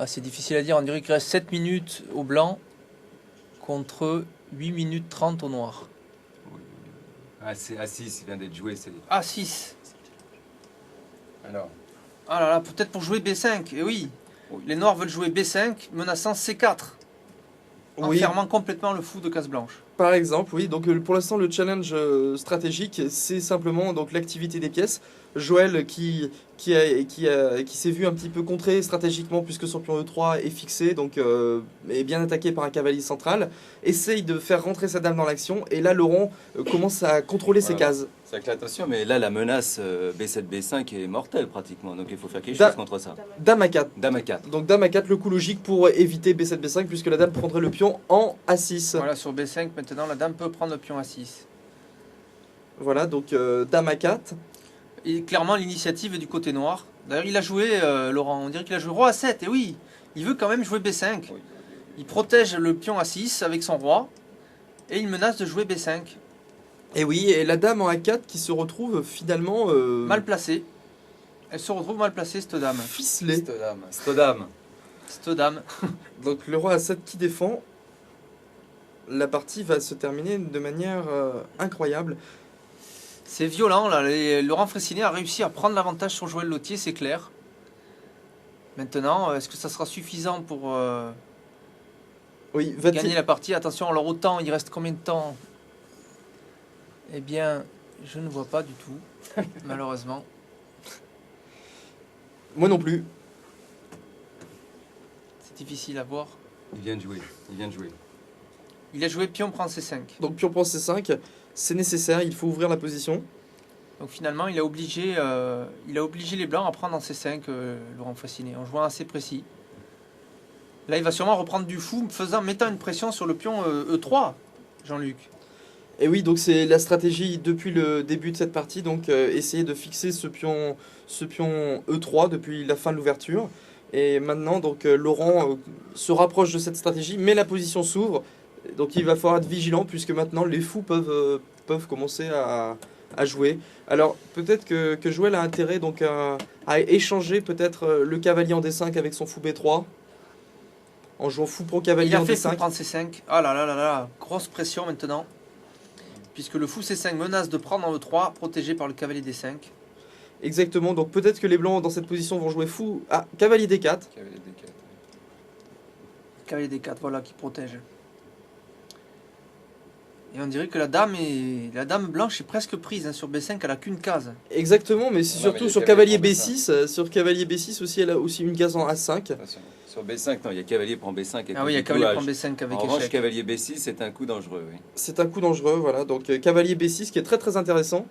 c'est difficile à dire, on dirait qu'il reste 7 minutes au blanc contre 8 minutes 30 au noir. C'est A6, il vient d'être joué. A6. Alors. Ah là là, peut-être pour jouer B5, et oui. Les noirs veulent jouer B5, menaçant C4. Enfermant complètement le fou de case blanche. Par exemple, oui. Donc pour l'instant, le challenge stratégique, c'est simplement donc l'activité des pièces. Joël qui s'est vu un petit peu contré stratégiquement puisque son pion E3 est fixé, donc est bien attaqué par un cavalier central, essaye de faire rentrer sa dame dans l'action, et là Laurent commence à contrôler ses cases. C'est que attention, mais là la menace B7, B5 est mortelle pratiquement, donc il faut faire quelque chose contre ça. Dame A4. Dame A4. Donc dame A4, le coup logique pour éviter B7, B5 puisque la dame prendrait le pion en A6. Voilà, sur B5 maintenant la dame peut prendre le pion A6. Voilà, donc dame A4. Et clairement l'initiative est du côté noir. D'ailleurs il a joué, Laurent, on dirait qu'il a joué roi A7, et oui, il veut quand même jouer B5. Oui. Il protège le pion A6 avec son roi, et il menace de jouer B5. Et oui, et la dame en A4 qui se retrouve finalement... mal placée. Elle se retrouve mal placée, cette dame. Ficelée. Cette dame. Donc le roi A7 qui défend. La partie va se terminer de manière incroyable. C'est violent, là. Laurent Fraissinet a réussi à prendre l'avantage sur Joël Lautier, c'est clair. Maintenant, est-ce que ça sera suffisant pour Oui, gagner la partie? Attention, alors autant, il reste combien de temps? Eh bien, je ne vois pas du tout, malheureusement. Moi non plus. C'est difficile à voir. Il vient de jouer. Il a joué pion prend C5. Donc pion prend C5, c'est nécessaire, il faut ouvrir la position. Donc finalement, il a obligé les blancs à prendre en C5, Laurent Fascinet, en jouant assez précis. Là, il va sûrement reprendre du fou, mettant une pression sur le pion E3, Jean-Luc. Et oui, donc c'est la stratégie depuis le début de cette partie, donc essayer de fixer ce pion E3 depuis la fin de l'ouverture. Et maintenant, donc Laurent se rapproche de cette stratégie, mais la position s'ouvre. Donc il va falloir être vigilant puisque maintenant les fous peuvent commencer à jouer. Alors peut-être que Joël a intérêt donc à échanger peut-être le cavalier en D5 avec son fou B3. En jouant fou pro cavalier il a en fait D5. fou prendre C5. Ah là là là là, grosse pression maintenant. Puisque le fou C5 menace de prendre en E3, protégé par le cavalier D5. Exactement, donc peut-être que les blancs dans cette position vont jouer fou. Ah, cavalier D4. Cavalier D4, voilà, qui protège. Et on dirait que la dame blanche est presque prise, hein, sur B5, elle a qu'une case. Exactement, mais c'est surtout sur cavalier B6. Sur cavalier B6 aussi, elle a aussi une case en A5. Sur B5, non, il y a cavalier prend B5. Ah oui, il y a cavalier prend B5 avec en revanche, échec. cavalier B6, c'est un coup dangereux. Oui. C'est un coup dangereux, voilà. Donc cavalier B6 qui est très très intéressant.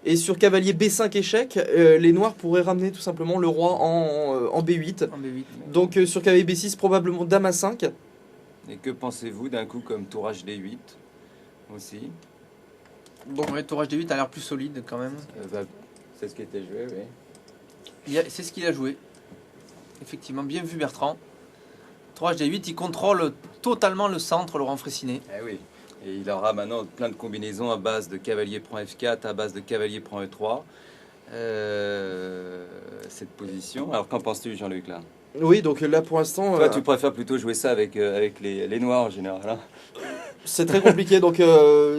Et sur cavalier B5 échec, les noirs pourraient ramener tout simplement le roi en B8. En B8. Donc sur cavalier B6, probablement dame A5. Et que pensez-vous d'un coup comme tour HD8 aussi? Donc ouais, tour HD8 a l'air plus solide quand même. C'est ce qui était joué, oui. C'est ce qu'il a joué. Effectivement, bien vu Bertrand. 3 HD8, il contrôle totalement le centre, Laurent Fraissinet. Eh oui. Et il aura maintenant plein de combinaisons à base de cavalier prend F4, à base de cavalier prend E3. Cette position. Alors qu'en penses-tu, Jean-Luc, là? Oui, donc là pour l'instant... Toi, tu préfères plutôt jouer ça avec les noirs en général, hein? C'est très compliqué, donc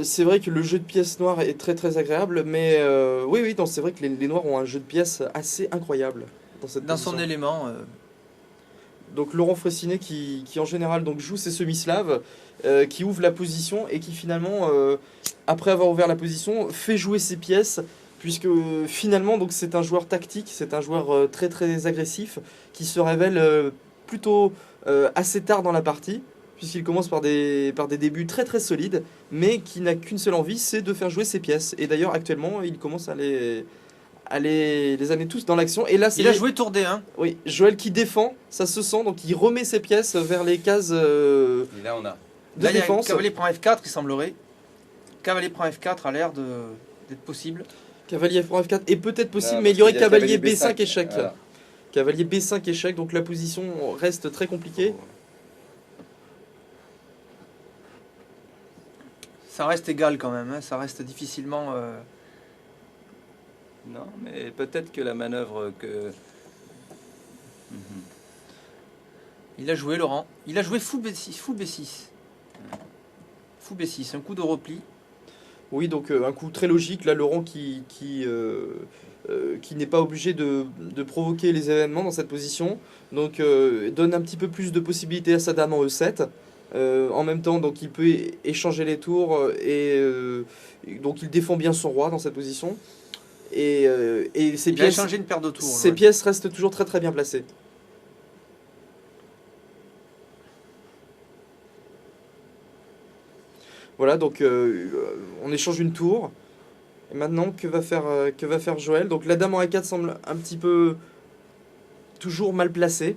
c'est vrai que le jeu de pièces noires est très très agréable, mais oui, donc c'est vrai que les noirs ont un jeu de pièces assez incroyable dans son élément. Donc Laurent Fraissinet qui en général donc joue ses semi-slaves, qui ouvre la position et qui finalement, après avoir ouvert la position, fait jouer ses pièces, puisque finalement donc c'est un joueur tactique, c'est un joueur très très agressif, qui se révèle plutôt assez tard dans la partie, puisqu'il commence par des débuts très très solides, mais qui n'a qu'une seule envie, c'est de faire jouer ses pièces. Et d'ailleurs actuellement il commence à les amener tous dans l'action. Et là, il a joué tour D1. Oui, Joël qui défend, ça se sent, donc il remet ses pièces vers les cases Et là, on a de défense. Cavalier prend F4, il semblerait. Cavalier prend F4 a l'air d'être possible. Cavalier prend F4 est peut-être possible, mais il y aurait cavalier B5 échec. Voilà. Cavalier B5 échec, donc la position reste très compliquée. Ça reste égal quand même, hein, ça reste difficilement... Non, mais peut-être que la manœuvre que... Il a joué, Laurent. Il a joué fou B6. Fou B6. Fou B6, un coup de repli. Oui, donc un coup très logique. Là, Laurent qui n'est pas obligé de provoquer les événements dans cette position. Donc donne un petit peu plus de possibilités à sa dame en E7. En même temps, donc il peut échanger les tours et donc il défend bien son roi dans cette position. Et ses il a échangé une paire de tours. Ses pièces restent toujours très très bien placées. Voilà, donc on échange une tour. Et maintenant, que va faire Joël? Donc la dame en A4 semble un petit peu toujours mal placée.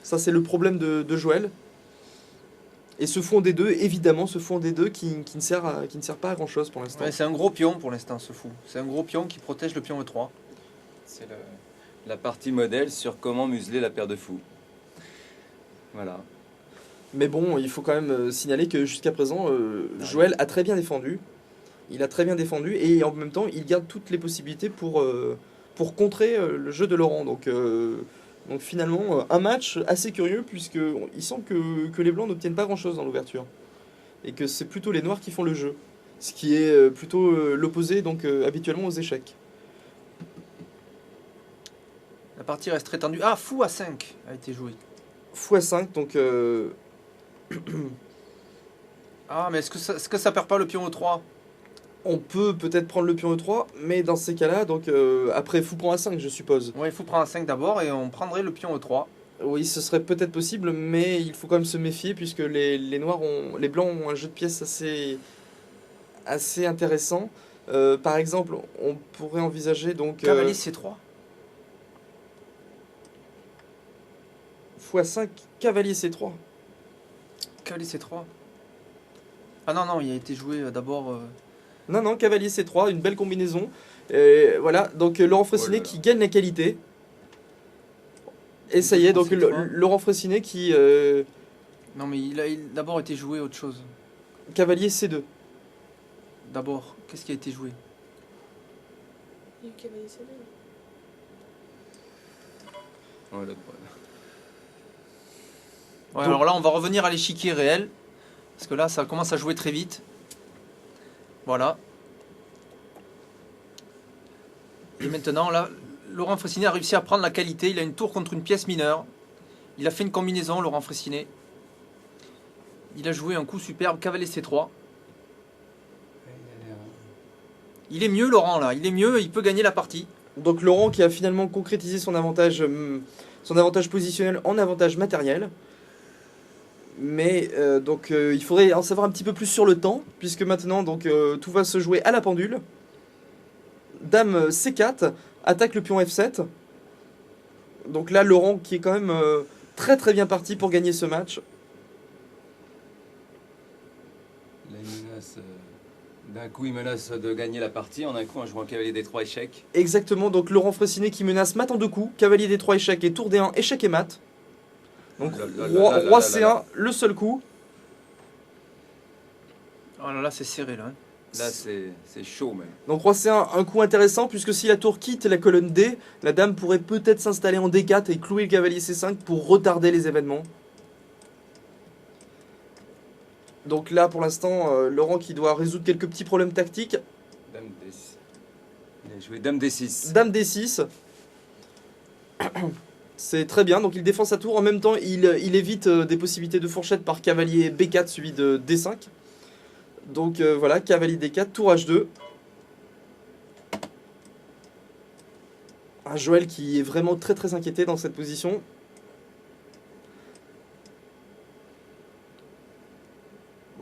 Ça, c'est le problème de Joël. Et ce fou en D2, évidemment, ce fou en D2 qui ne sert pas à grand chose pour l'instant. Ouais, c'est un gros pion pour l'instant, ce fou. C'est un gros pion qui protège le pion E3. C'est la partie modèle sur comment museler la paire de fous. Voilà. Mais bon, il faut quand même signaler que jusqu'à présent, Joël a très bien défendu. Il a très bien défendu et en même temps, il garde toutes les possibilités pour contrer le jeu de Laurent. Donc finalement, un match assez curieux puisqu'il semble que les Blancs n'obtiennent pas grand-chose dans l'ouverture. Et que c'est plutôt les Noirs qui font le jeu. Ce qui est plutôt l'opposé donc habituellement aux échecs. La partie reste très tendue. Ah, fou à 5 a été joué. Fou à 5, donc Ah, mais est-ce que ça perd pas le pion E3? on peut peut-être prendre le pion E3, mais dans ces cas-là, donc après fou prend A5, je suppose. Ouais, il faut prendre un 5 d'abord et on prendrait le pion E3. Oui, ce serait peut-être possible, mais il faut quand même se méfier puisque les blancs ont un jeu de pièces assez intéressant. Par exemple, on pourrait envisager donc Cavalier C3. fou à 5, cavalier C3. Cavalier C3. Ah non, non, il a été joué d'abord. Non, cavalier C3, une belle combinaison. Et voilà, donc Laurent Fressinet Oh là là. qui gagne la qualité. Et ça y est, donc C3. Laurent Fressinet qui Non, mais il a d'abord été joué autre chose. cavalier C2. D'abord, qu'est-ce qui a été joué? Il y a eu cavalier C2. Voilà. Ouais, Donc- alors là, on va revenir à l'échiquier réel. Parce que là, ça commence à jouer très vite. Voilà. Et maintenant, là, Laurent Fressinet a réussi à prendre la qualité. Il a une tour contre une pièce mineure. Il a fait une combinaison, Laurent Fressinet. Il a joué un coup superbe, cavalier C3. Il est mieux, Laurent, là. Il est mieux, il peut gagner la partie. Donc Laurent qui a finalement concrétisé son avantage positionnel en avantage matériel. Mais il faudrait en savoir un petit peu plus sur le temps, puisque maintenant donc tout va se jouer à la pendule. Dame C4 attaque le pion F7. Donc là Laurent qui est quand même très très bien parti pour gagner ce match. Là, d'un coup, il menace de gagner la partie. En un coup, en jouant cavalier D3 échec. Exactement, donc Laurent Fressinet qui menace mat en 2 coups, cavalier D3 échec et tour D1 échec et mat. Donc roi C1, le seul coup. Oh là là, c'est serré, là. Là, c'est chaud, même. Donc roi C1, un coup intéressant, puisque si la tour quitte la colonne D, la dame pourrait peut-être s'installer en D4 et clouer le cavalier C5 pour retarder les événements. Donc là, pour l'instant, Laurent qui doit résoudre quelques petits problèmes tactiques. Dame D6. Il a joué Dame D6. Dame D6. C'est très bien, donc il défend sa tour. En même temps, il évite des possibilités de fourchette par cavalier B4 suivi de D5. Donc voilà, cavalier D4, tour H2. Un Joël qui est vraiment très très inquiété dans cette position.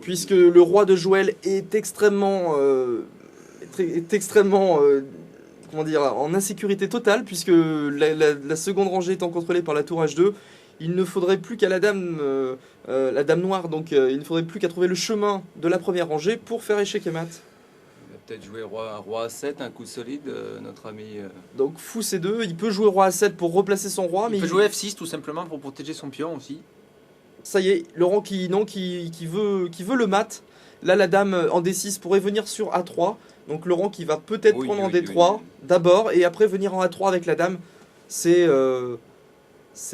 Puisque le roi de Joël est extrêmement comment dire, en insécurité totale, puisque la seconde rangée étant contrôlée par la tour H2, il ne faudrait plus qu'à la dame noire, donc il ne faudrait plus qu'à trouver le chemin de la première rangée pour faire échec et mat. Il va peut-être jouer roi A7, un coup solide, notre ami. Donc fou C2, il peut jouer roi A7 pour replacer son roi, mais Il peut jouer F6 tout simplement pour protéger son pion aussi. ça y est, Laurent qui veut le mat. Là, la dame en D6 pourrait venir sur A3. Donc Laurent qui va peut-être Oui, prendre en oui, D3 oui. d'abord et après venir en A3 avec la dame. C'est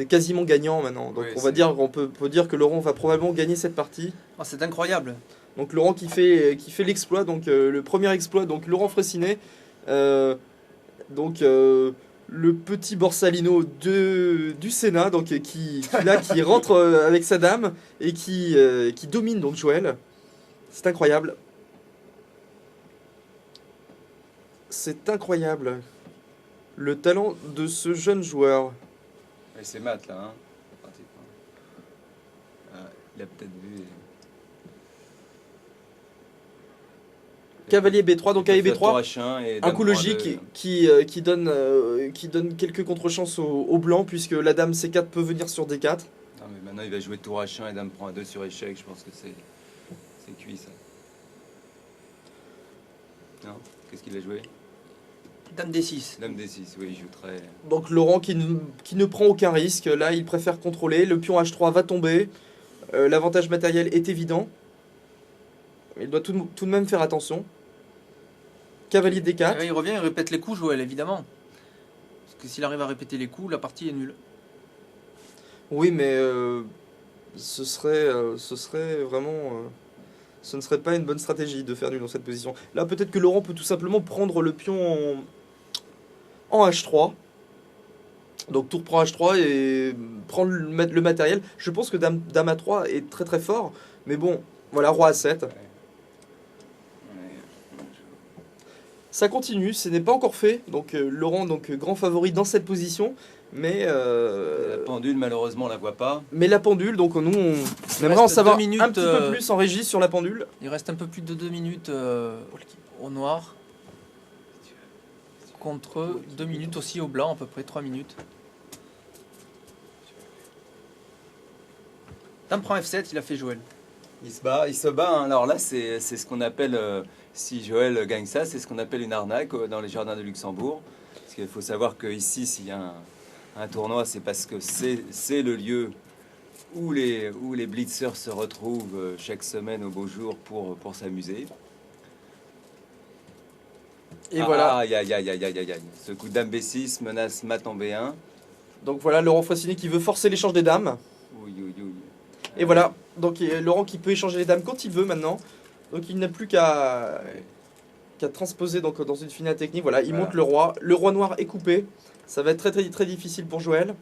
quasiment gagnant maintenant. Donc Oui, on peut dire que Laurent va probablement gagner cette partie. Oh, c'est incroyable. Donc Laurent qui fait l'exploit, donc le premier exploit, donc Laurent Fressinet, le petit Borsalino du Sénat, donc qui rentre avec sa dame et qui domine donc Joël. C'est incroyable. C'est incroyable. Le talent de ce jeune joueur. Ouais, c'est mat, là, hein, pratiquement. Il a peut-être vu. Cavalier B3, donc cavalier B3. Un coup coup logique qui donne quelques contre-chances au blanc, puisque la dame C4 peut venir sur D4. Non, mais maintenant, il va jouer tour H1 et dame prend A2 sur échec. Je pense que c'est cuit, ça. Non, qu'est-ce qu'il a joué? Dame D6. Dame D6, oui, il joue très. Donc Laurent qui ne prend aucun risque. Là, il préfère contrôler. Le pion H3 va tomber. L'avantage matériel est évident. Il doit tout de même faire attention. Cavalier D4. Il revient, il répète les coups, Joël, évidemment. Parce que s'il arrive à répéter les coups, la partie est nulle. Oui, mais ce serait vraiment... ce ne serait pas une bonne stratégie de faire nul dans cette position. Là, peut-être que Laurent peut tout simplement prendre le pion en H3. Donc tour prend H3 et prend le matériel. Je pense que dame A3 est très très fort. Mais bon, voilà, roi A7. Ça continue, ce n'est pas encore fait. Donc Laurent, grand favori dans cette position. Mais La pendule, malheureusement, on la voit pas. mais la pendule, donc nous, on aimerait en savoir un petit peu plus en régie sur la pendule. Il reste un peu plus de 2 minutes au noir. Contre 2 minutes aussi au blanc, à peu près 3 minutes. Dame prend F7, il a fait Joël. Il se bat. Hein. Alors là, c'est ce qu'on appelle, si Joël gagne ça, c'est ce qu'on appelle une arnaque dans les jardins de Luxembourg. Parce qu'il faut savoir qu'ici, s'il y a un tournoi, c'est parce que c'est le lieu où les blitzers se retrouvent chaque semaine au beau jour pour s'amuser. Et voilà. Aïe. Ce coup de dame B6 menace mat en B1. Donc voilà, Laurent Fressinet qui veut forcer l'échange des dames. Oui. Et voilà, donc Laurent qui peut échanger les dames quand il veut maintenant. Donc il n'a plus qu'à transposer dans une finale technique. Voilà, il monte le roi. Le roi noir est coupé. Ça va être très très très difficile pour Joël.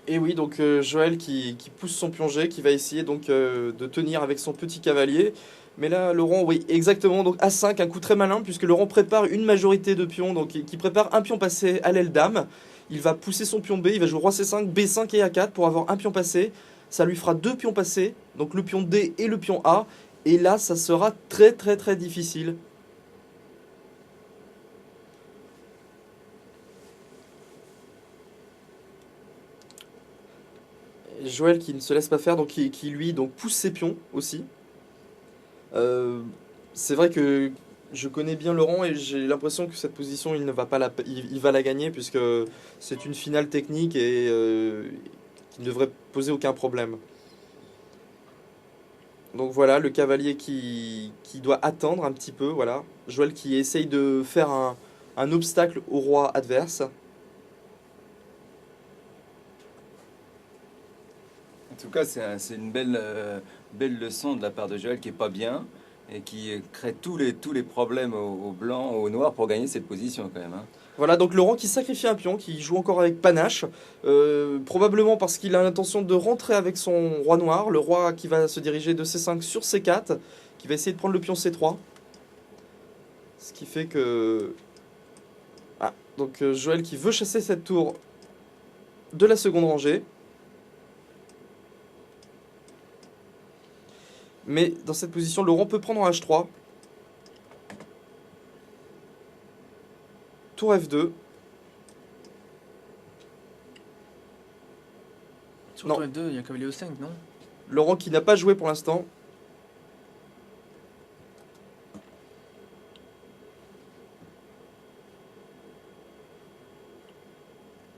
Et oui, donc Joël qui pousse son pion G, qui va essayer donc de tenir avec son petit cavalier. Mais là, Laurent, oui, exactement, donc A5, un coup très malin, puisque Laurent prépare une majorité de pions, donc qui prépare un pion passé à l'aile dame. Il va pousser son pion B, il va jouer roi C5, B5 et A4 pour avoir un pion passé. Ça lui fera 2 pions passés, donc le pion D et le pion A. Et là, ça sera très très très difficile. Joël qui ne se laisse pas faire, donc qui lui pousse ses pions aussi. C'est vrai que je connais bien Laurent et j'ai l'impression que cette position il va la gagner puisque c'est une finale technique et qui ne devrait poser aucun problème. Donc voilà, le cavalier qui doit attendre un petit peu, voilà. Joël qui essaye de faire un obstacle au roi adverse. En tout cas, c'est une belle leçon de la part de Joël qui est pas bien et qui crée tous les problèmes au blanc, au noir pour gagner cette position quand même. Hein. Voilà, donc Laurent qui sacrifie un pion, qui joue encore avec panache, probablement parce qu'il a l'intention de rentrer avec son roi noir, le roi qui va se diriger de C5 sur C4, qui va essayer de prendre le pion C3. Ce qui fait que... Ah, donc Joël qui veut chasser cette tour de la seconde rangée. Mais dans cette position, Laurent peut prendre en H3. Tour F2. Sur tour F2, il y a cavalier E5, non? Laurent qui n'a pas joué pour l'instant.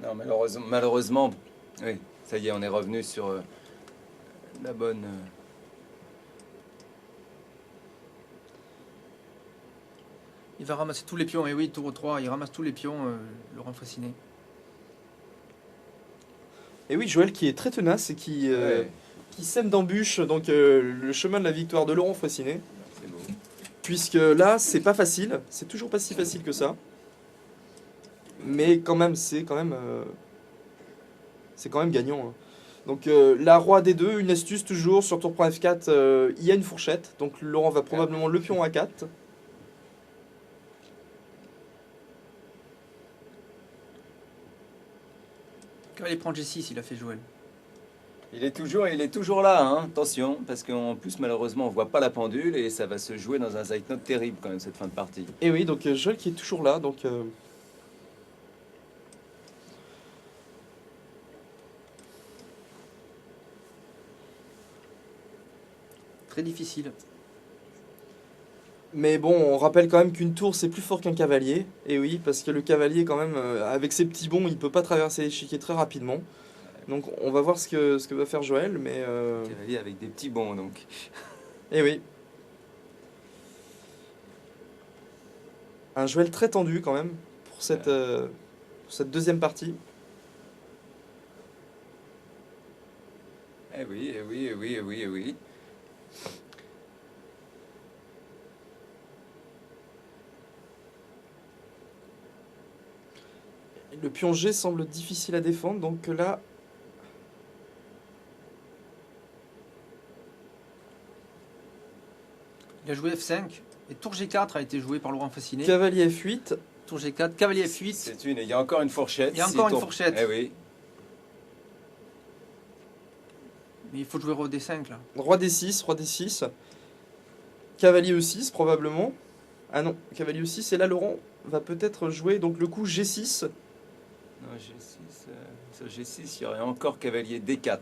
Non, malheureusement, oui, ça y est, on est revenu sur la bonne... Il va ramasser tous les pions, et oui, tour 3, il ramasse tous les pions, Laurent Fressinet. Et oui, Joël qui est très tenace et qui sème d'embûches donc le chemin de la victoire de Laurent Fressinet. C'est beau. Puisque là, c'est pas facile, c'est toujours pas si facile que ça. Mais quand même, c'est quand même gagnant. Hein. Donc la roi D2, une astuce toujours, sur tour F4, il y a une fourchette. Donc Laurent va probablement le pion A4. Cavalier prend G6, il a fait Joël. Il est toujours là, hein. Attention, parce qu'en plus, malheureusement, on voit pas la pendule et ça va se jouer dans un Zeitnote terrible quand même, cette fin de partie. Et oui, donc Joël qui est toujours là, donc... Très difficile. Mais bon, on rappelle quand même qu'une tour, c'est plus fort qu'un cavalier. Et oui, parce que le cavalier, quand même, avec ses petits bonds, il peut pas traverser l'échiquier très rapidement. Donc on va voir ce que va faire Joël, mais... Cavalier avec des petits bonds, donc. Et oui. Un Joël très tendu, quand même, pour cette deuxième partie. Eh oui. Le pion G semble difficile à défendre, donc là... Il a joué F5 et tour G4 a été joué par Laurent Fasciné. Cavalier F8. Tour G4, cavalier F8. Il y a encore une fourchette. Il y a encore une fourchette. Eh oui. Mais il faut jouer roi D5 là. Roi D6, roi D6. Cavalier E6 probablement. Ah non, cavalier E6 et là Laurent va peut-être jouer donc le coup G6. Non, G6, sur G6, il y aurait encore cavalier D4.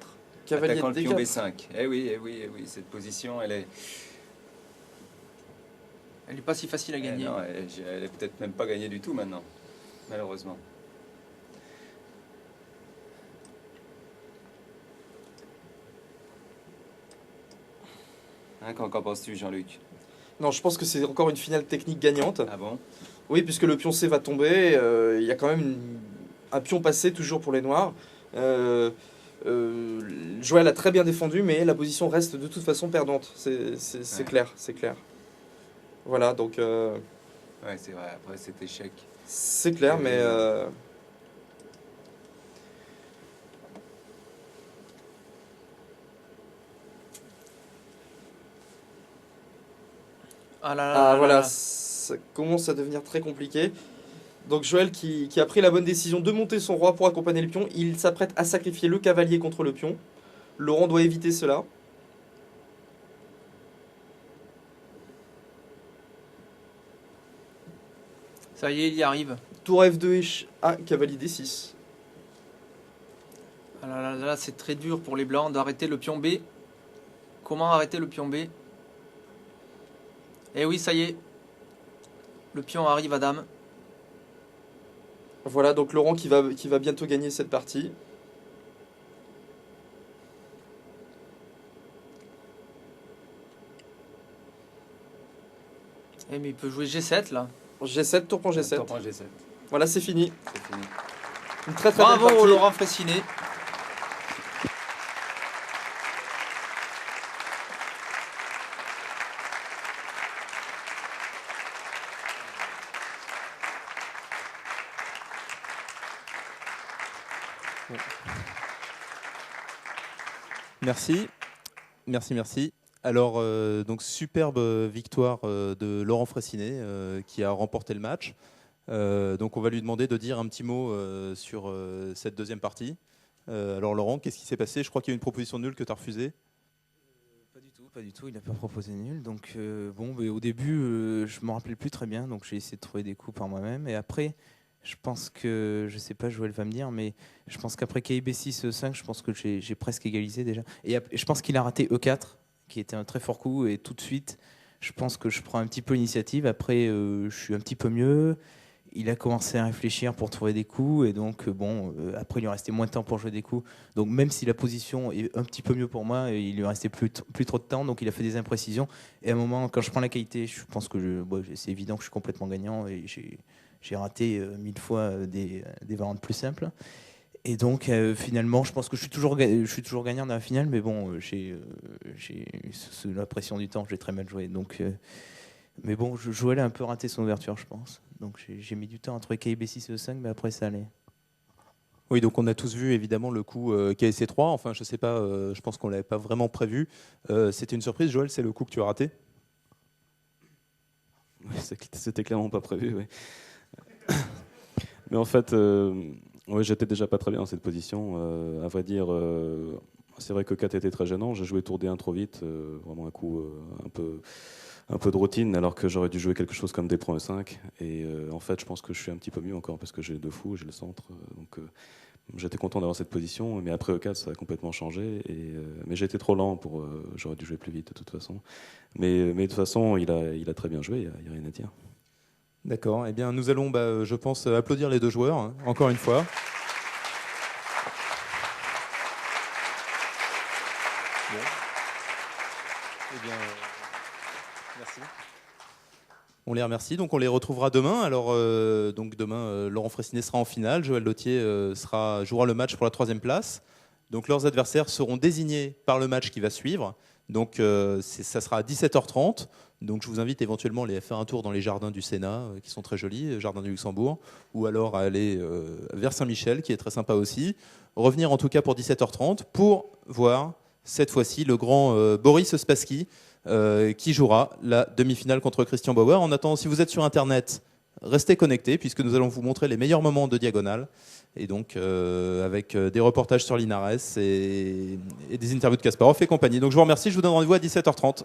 Cavalier attaquant le pion D4. B5. Eh oui, eh oui, eh oui, cette position, elle est... Elle n'est pas si facile à gagner. Non, elle est peut-être même pas gagnée du tout maintenant, malheureusement. Hein, qu'en penses-tu, Jean-Luc? Non, je pense que c'est encore une finale technique gagnante. Ah bon? Oui, puisque le pion C va tomber. Il y a quand même un pion passé toujours pour les noirs. Joël a très bien défendu, mais la position reste de toute façon perdante. C'est clair, c'est clair. Voilà, donc... Ouais, c'est vrai, après cet échec. C'est clair, mais... Ah là là là voilà, là. ça commence à devenir très compliqué. Donc Joël qui a pris la bonne décision de monter son roi pour accompagner le pion, il s'apprête à sacrifier le cavalier contre le pion. Laurent doit éviter cela. Ça y est, il y arrive. Tour F2 et cavalier D6. Ah là là là, c'est très dur pour les blancs d'arrêter le pion B. Comment arrêter le pion B? Eh oui, ça y est. Le pion arrive à dame. Voilà, donc Laurent qui va bientôt gagner cette partie. Eh mais il peut jouer G7 là. G7, tour pour G7. Tour pour G7. Voilà, c'est fini. C'est fini. Une très très Bravo belle partie. Laurent Fressinet. Merci. Merci. Alors, donc superbe victoire de Laurent Fressinet qui a remporté le match. Donc on va lui demander de dire un petit mot sur cette deuxième partie. Alors Laurent, qu'est-ce qui s'est passé? Je crois qu'il y a une proposition nulle que tu as refusée. Pas du tout, il n'a pas proposé nul. Donc au début, je ne me rappelais plus très bien, donc j'ai essayé de trouver des coups par moi-même. Et après, je pense que, je sais pas, Joël va me dire, mais je pense qu'après KIB6 E5, je pense que j'ai presque égalisé déjà. Et je pense qu'il a raté E4, qui était un très fort coup, et tout de suite, je pense que je prends un petit peu l'initiative. Après, je suis un petit peu mieux. Il a commencé à réfléchir pour trouver des coups, et donc après il lui restait moins de temps pour jouer des coups. Donc même si la position est un petit peu mieux pour moi, il lui restait plus trop de temps, donc il a fait des imprécisions. Et à un moment, quand je prends la qualité, je pense que c'est évident que je suis complètement gagnant, et j'ai raté 1000 fois des variantes plus simples. Et donc finalement, je pense que je suis toujours gagnant dans la finale, mais bon, j'ai sous la pression du temps, j'ai très mal joué. Donc mais bon, Joël a un peu raté son ouverture, je pense. Donc j'ai mis du temps entre KIB6 et E5, mais après ça allait. Oui, donc on a tous vu évidemment le coup KSC3. Enfin, je sais pas, je pense qu'on l'avait pas vraiment prévu. C'était une surprise, Joël, c'est le coup que tu as raté? Oui, c'était clairement pas prévu, oui. Mais en fait, j'étais déjà pas très bien dans cette position. À vrai dire, c'est vrai que 4 était très gênant. J'ai joué tour D1 trop vite, vraiment un coup un peu de routine, alors que j'aurais dû jouer quelque chose comme des prends E5. Et en fait, je pense que je suis un petit peu mieux encore parce que j'ai deux fous, j'ai le centre. Donc j'étais content d'avoir cette position. Mais après E4, ça a complètement changé. Mais j'ai été trop lent pour. J'aurais dû jouer plus vite de toute façon. Mais de toute façon, il a très bien joué. Il n'y a rien à dire. D'accord. Eh bien, nous allons, je pense, applaudir les deux joueurs, hein, encore une fois. Bon. Eh bien, merci. On les remercie. Donc, on les retrouvera demain. Alors, donc demain, Laurent Fressinet sera en finale. Joël Lautier jouera le match pour la 3e place. Donc, leurs adversaires seront désignés par le match qui va suivre. Donc ça sera à 17h30. Donc je vous invite éventuellement à faire un tour dans les jardins du Sénat, qui sont très jolis, jardins du Luxembourg, ou alors à aller vers Saint-Michel, qui est très sympa aussi. Revenir en tout cas pour 17h30 pour voir cette fois-ci le grand Boris Spassky qui jouera la demi-finale contre Christian Bauer. En attendant, si vous êtes sur Internet, restez connectés puisque nous allons vous montrer les meilleurs moments de Diagonale. Et donc avec des reportages sur Linares et des interviews de Kasparov et compagnie. Donc je vous remercie, je vous donne rendez-vous à 17h30.